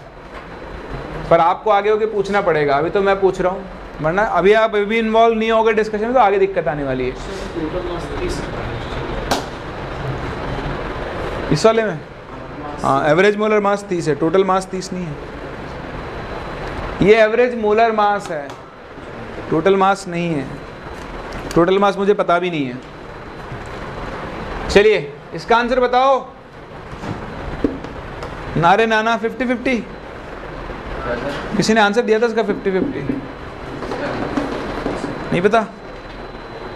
Speaker 1: पर आपको आगे होकर पूछना पड़ेगा। अभी तो मैं पूछ रहा हूँ, वरना अभी आप अभी इन्वॉल्व नहीं होगे डिस्कशन में तो आगे दिक्कत आने वाली है। इस वाले में हाँ, एवरेज मोलर मास 30 है, टोटल मास 30 नहीं है। ये एवरेज मोलर मास है, टोटल मास नहीं है। टोटल मास मुझे पता भी नहीं है। चलिए इसका आंसर बताओ। नारे नाना 50-50, किसी ने आंसर दिया था इसका 50-50? नहीं पता,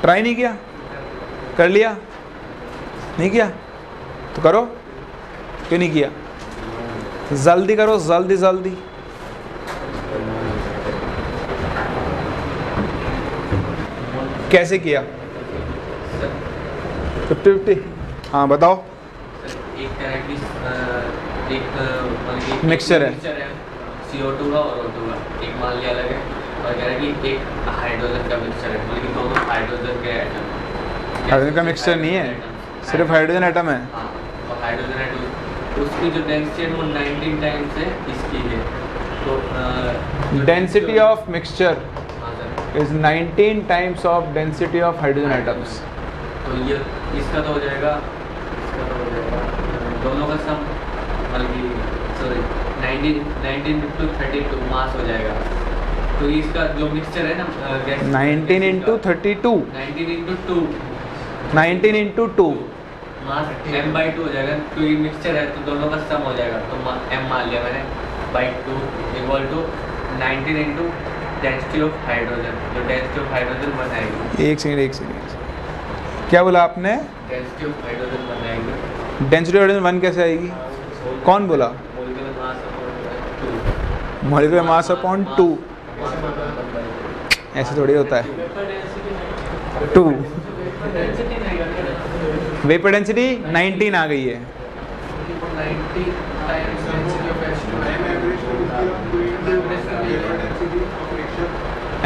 Speaker 1: ट्राई नहीं किया, कर लिया नहीं किया तो करो, क्यों नहीं किया? जल्दी करो, जल्दी जल्दी। कैसे किया 50-50? हाँ बताओ। एक मिक्सचर है
Speaker 2: CO2 का और O2 का, एक मान लिया अलग है, और कह रहा है कि एक हाइड्रोजन का मिक्सचर है, मतलब कि दोनों हाइड्रोजन के एटम।
Speaker 1: हाइड्रोजन का मिक्सचर नहीं है, सिर्फ हाइड्रोजन एटम है।
Speaker 2: हाँ, और हाइड्रोजन एटम उसकी जो डेंसिटी है वो 19 टाइम्स है इसकी है। तो
Speaker 1: density of mixture is 19 times of density of hydrogen atoms.
Speaker 2: तो ये इसका तो हो जाएगा, इसका तो हो जाएगा दोनों का सम, मतलब सॉरी 19 × 32 मास हो जाएगा। तो इसका जो मिक्सचर है ना
Speaker 1: 19 × 32, 19 × 2
Speaker 2: मास m/2 हो जाएगा। तो ये मिक्सचर है तो दोनों का सम हो जाएगा, तो m मान लिया मैंने /2 = 19 × डेंसिटी ऑफ हाइड्रोजन। जो डेंसिटी ऑफ हाइड्रोजन बनाएगी,
Speaker 1: एक सेकंड क्या बोला आपने?
Speaker 2: डेंसिटी ऑफ हाइड्रोजन बनाएगी।
Speaker 1: डेंसिटी ऑफ हाइड्रोजन 1 कैसे आएगी? कौन बोला? Molecular mass upon 2। ऐसे थोड़ी होता है। 2 वेपर डेंसिटी 19 आ गई है।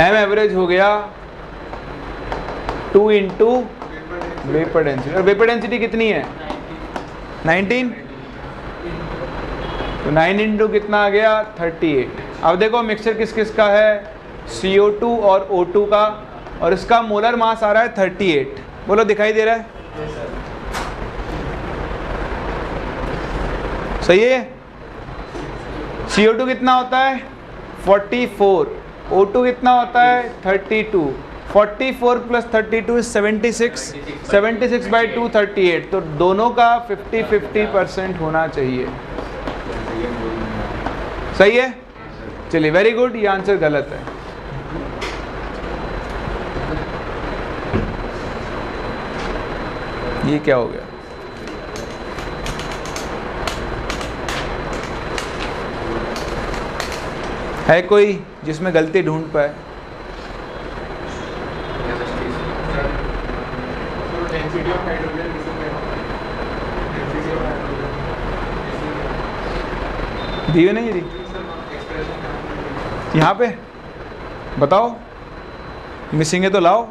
Speaker 1: एम एवरेज हो गया 2 × वेपर डेंसिटी, और वेपर डेंसिटी कितनी है 19, तो 9 × कितना आ गया 38। अब देखो मिक्सचर किस किस का है, CO2 और O2 का, और इसका मोलर मास आ रहा है 38। बोलो दिखाई दे रहा है? सही है। CO2 कितना होता है 44, O2 कितना होता है 32, 44 + 32 is 76, 76/2 38, तो दोनों का 50-50% होना चाहिए। सही है? चलिए वेरी गुड, ये आंसर गलत है। ये क्या हो गया? है कोई जिसमें गलती ढूंढ पाए? दी नहीं दी यहाँ पे? बताओ, मिसिंग है तो लाओ।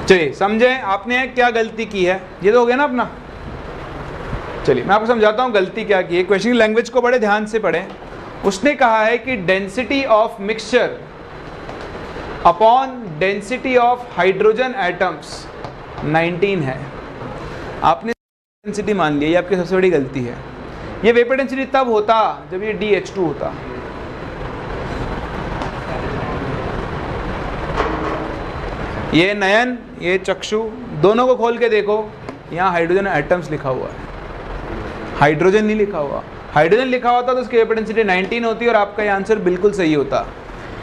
Speaker 1: चलिए समझें आपने क्या गलती की है, ये तो हो गया ना अपना। चलिए मैं आपको समझाता हूँ गलती क्या की है। क्वेश्चन लैंग्वेज को बड़े ध्यान से पढ़ें। उसने कहा है कि density of mixture upon density of hydrogen atoms 19 है। आपने डेंसिटी मान लिया, ये आपकी सबसे बड़ी गलती है। ये वेपर डेंसिटी तब होता जब ये DH2 होता। ये नयन, ये चक्षु, दोनों को खोल के देखो, यहाँ हाइड्रोजन एटम्स लिखा हुआ है, हाइड्रोजन नहीं लिखा हुआ। हाइड्रोजन लिखा होता तो उसकी वेपर डेंसिटी 19 होती और आपका ये आंसर बिल्कुल सही होता,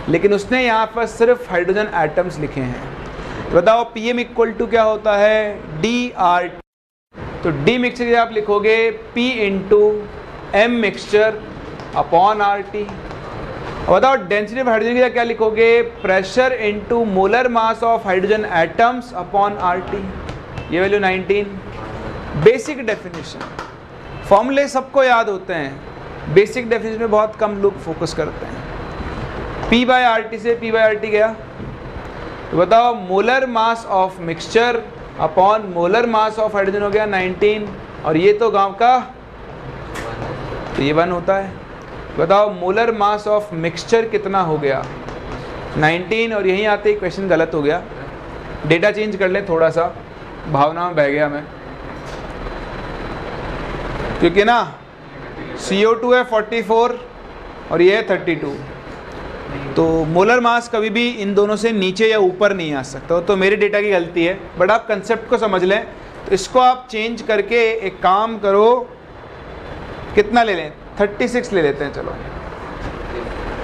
Speaker 1: लेकिन उसने यहाँ पर सिर्फ हाइड्रोजन एटम्स लिखे हैं। तो बताओ PM = क्या होता है? DR। तो D मिक्सचर की आप लिखोगे P × M mixture upon RT। बताओ डेंसिटी ऑफ हाइड्रोजन की क्या लिखोगे? Pressure into molar mass of hydrogen atoms upon RT। ये वैल्यू 19। बेसिक डेफिनेशन, फॉर्मूले सबको याद होते हैं, बेसिक डेफिनेशन में बहुत कम लोग फोकस करते हैं। P/RT से P/RT गया, तो बताओ molar mass of mixture upon molar mass of hydrogen हो गया 19, और ये तो गांव का, तो ये 1 होता है। बताओ मोलर मास ऑफ मिक्सचर कितना हो गया? 19, और यहीं आते ही क्वेश्चन गलत हो गया। डेटा चेंज कर लें थोड़ा सा, भावना में बह गया मैं, क्योंकि ना CO2 है 44 और ये है 32, तो मोलर मास कभी भी इन दोनों से नीचे या ऊपर नहीं आ सकता। तो मेरी डेटा की गलती है, बट आप कंसेप्ट को समझ लें। तो इसको आप चेंज करके एक काम करो, कितना ले लें? 36 ले लेते हैं, चलो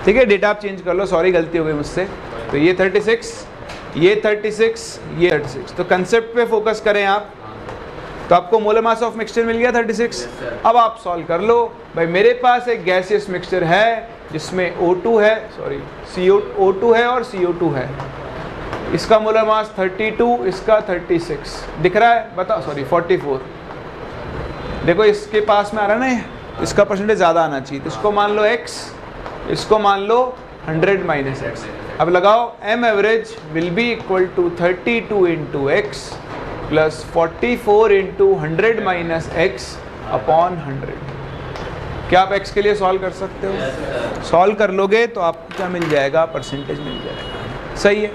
Speaker 1: ठीक है। डेटा आप चेंज कर लो, सॉरी गलती हो गई मुझसे। तो ये 36, ये 36, ये 36। तो कंसेप्ट पे फोकस करें आप, तो आपको मोलर मास ऑफ मिक्सचर मिल गया 36। अब आप सॉल्व कर लो। भाई मेरे पास एक गैसियस मिक्सचर है जिसमें O2 है, सॉरी O2 है और CO2 है। इसका मोलर मास 32, इसका 36 दिख रहा है, बताओ, सॉरी 44। देखो इसके पास में आ रहा है ना, इसका परसेंटेज ज़्यादा आना चाहिए, तो इसको मान लो x, इसको मान लो 100 - x। अब लगाओ m average will be equal to 32 × x plus 44 × 100 - x अपॉन 100। क्या आप x के लिए सॉल्व कर सकते हो? सॉल्व कर लोगे तो आपको क्या मिल जाएगा? परसेंटेज मिल जाएगा। सही है?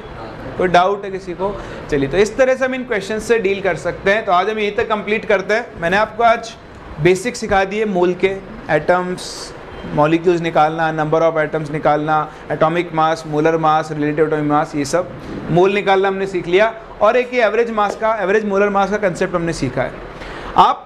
Speaker 1: कोई डाउट है किसी को? चलिए, तो इस तरह से हम इन क्वेश्चन से डील कर सकते हैं। तो आज हम यहीं तक कंप्लीट करते हैं। मैंने आपको आज बेसिक सिखा दिए मोल के, एटम्स, मॉलिक्यूल्स निकालना, नंबर ऑफ एटम्स निकालना, atomic mass, molar mass, relative atomic mass, ये सब मोल निकालना हमने सीख लिया। और एक ये एवरेज मास का, एवरेज मोलर मास का कंसेप्ट हमने सीखा है। आप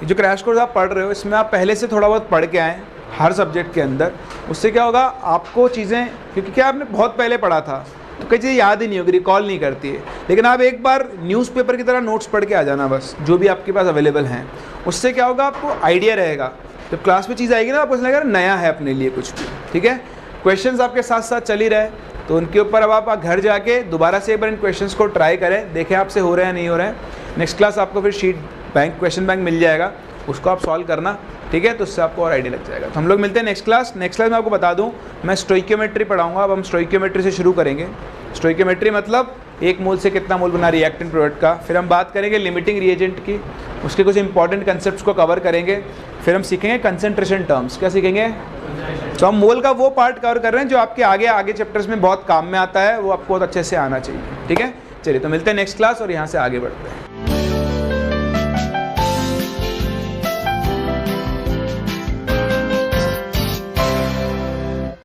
Speaker 1: जो क्रैश कोर्स आप पढ़ रहे हो, इसमें आप पहले से थोड़ा बहुत पढ़ के आएँ हर सब्जेक्ट के अंदर। उससे क्या होगा, आपको चीज़ें, क्योंकि क्या आपने बहुत पहले पढ़ा था तो कई चीज़ें याद ही नहीं होगी, रिकॉल नहीं करती है। लेकिन आप एक बार न्यूज़पेपर की तरह नोट्स पढ़ के आ जाना, बस जो भी आपके पास अवेलेबल हैं। उससे क्या होगा, आपको आइडिया रहेगा। जब क्लास में चीज़ आएगी ना, आपको लगेगा नया है अपने लिए कुछ भी। ठीक है, क्वेश्चंस आपके साथ साथ चल ही रहे, तो उनके ऊपर अब आप घर जाके दोबारा से एक बार इन क्वेश्चंस को ट्राई करें, देखें आपसे हो रहे हैं नहीं हो रहे हैं। नेक्स्ट क्लास आपको फिर शीट बैंक, क्वेश्चन बैंक मिल जाएगा, उसको आप सॉल्व करना। ठीक है, तो उससे आपको और आइडिया लग जाएगा। तो हम लोग मिलते हैं नेक्स्ट क्लास। नेक्स्ट क्लास में आपको बता दूं, मैं स्टोइकियोमेट्री पढ़ाऊंगा। अब हम स्टोइकियोमेट्री से शुरू करेंगे। स्टोइकियोमेट्री मतलब एक मोल से कितना मोल बना रिएक्टेंट प्रोडक्ट का। फिर हम बात करेंगे लिमिटिंग रिएजेंट की, उसके कुछ इंपॉर्टेंट कंसेप्ट्स को कवर करेंगे। फिर हम सीखेंगे कंसंट्रेशन टर्म्स। क्या सीखेंगे? तो हम मोल का वो पार्ट कवर कर रहे हैं जो आपके आगे चैप्टर्स में बहुत काम में आता है, वो आपको बहुत अच्छे से आना चाहिए। ठीक है, चलिए तो मिलते हैं नेक्स्ट क्लास और यहाँ से आगे बढ़ते हैं।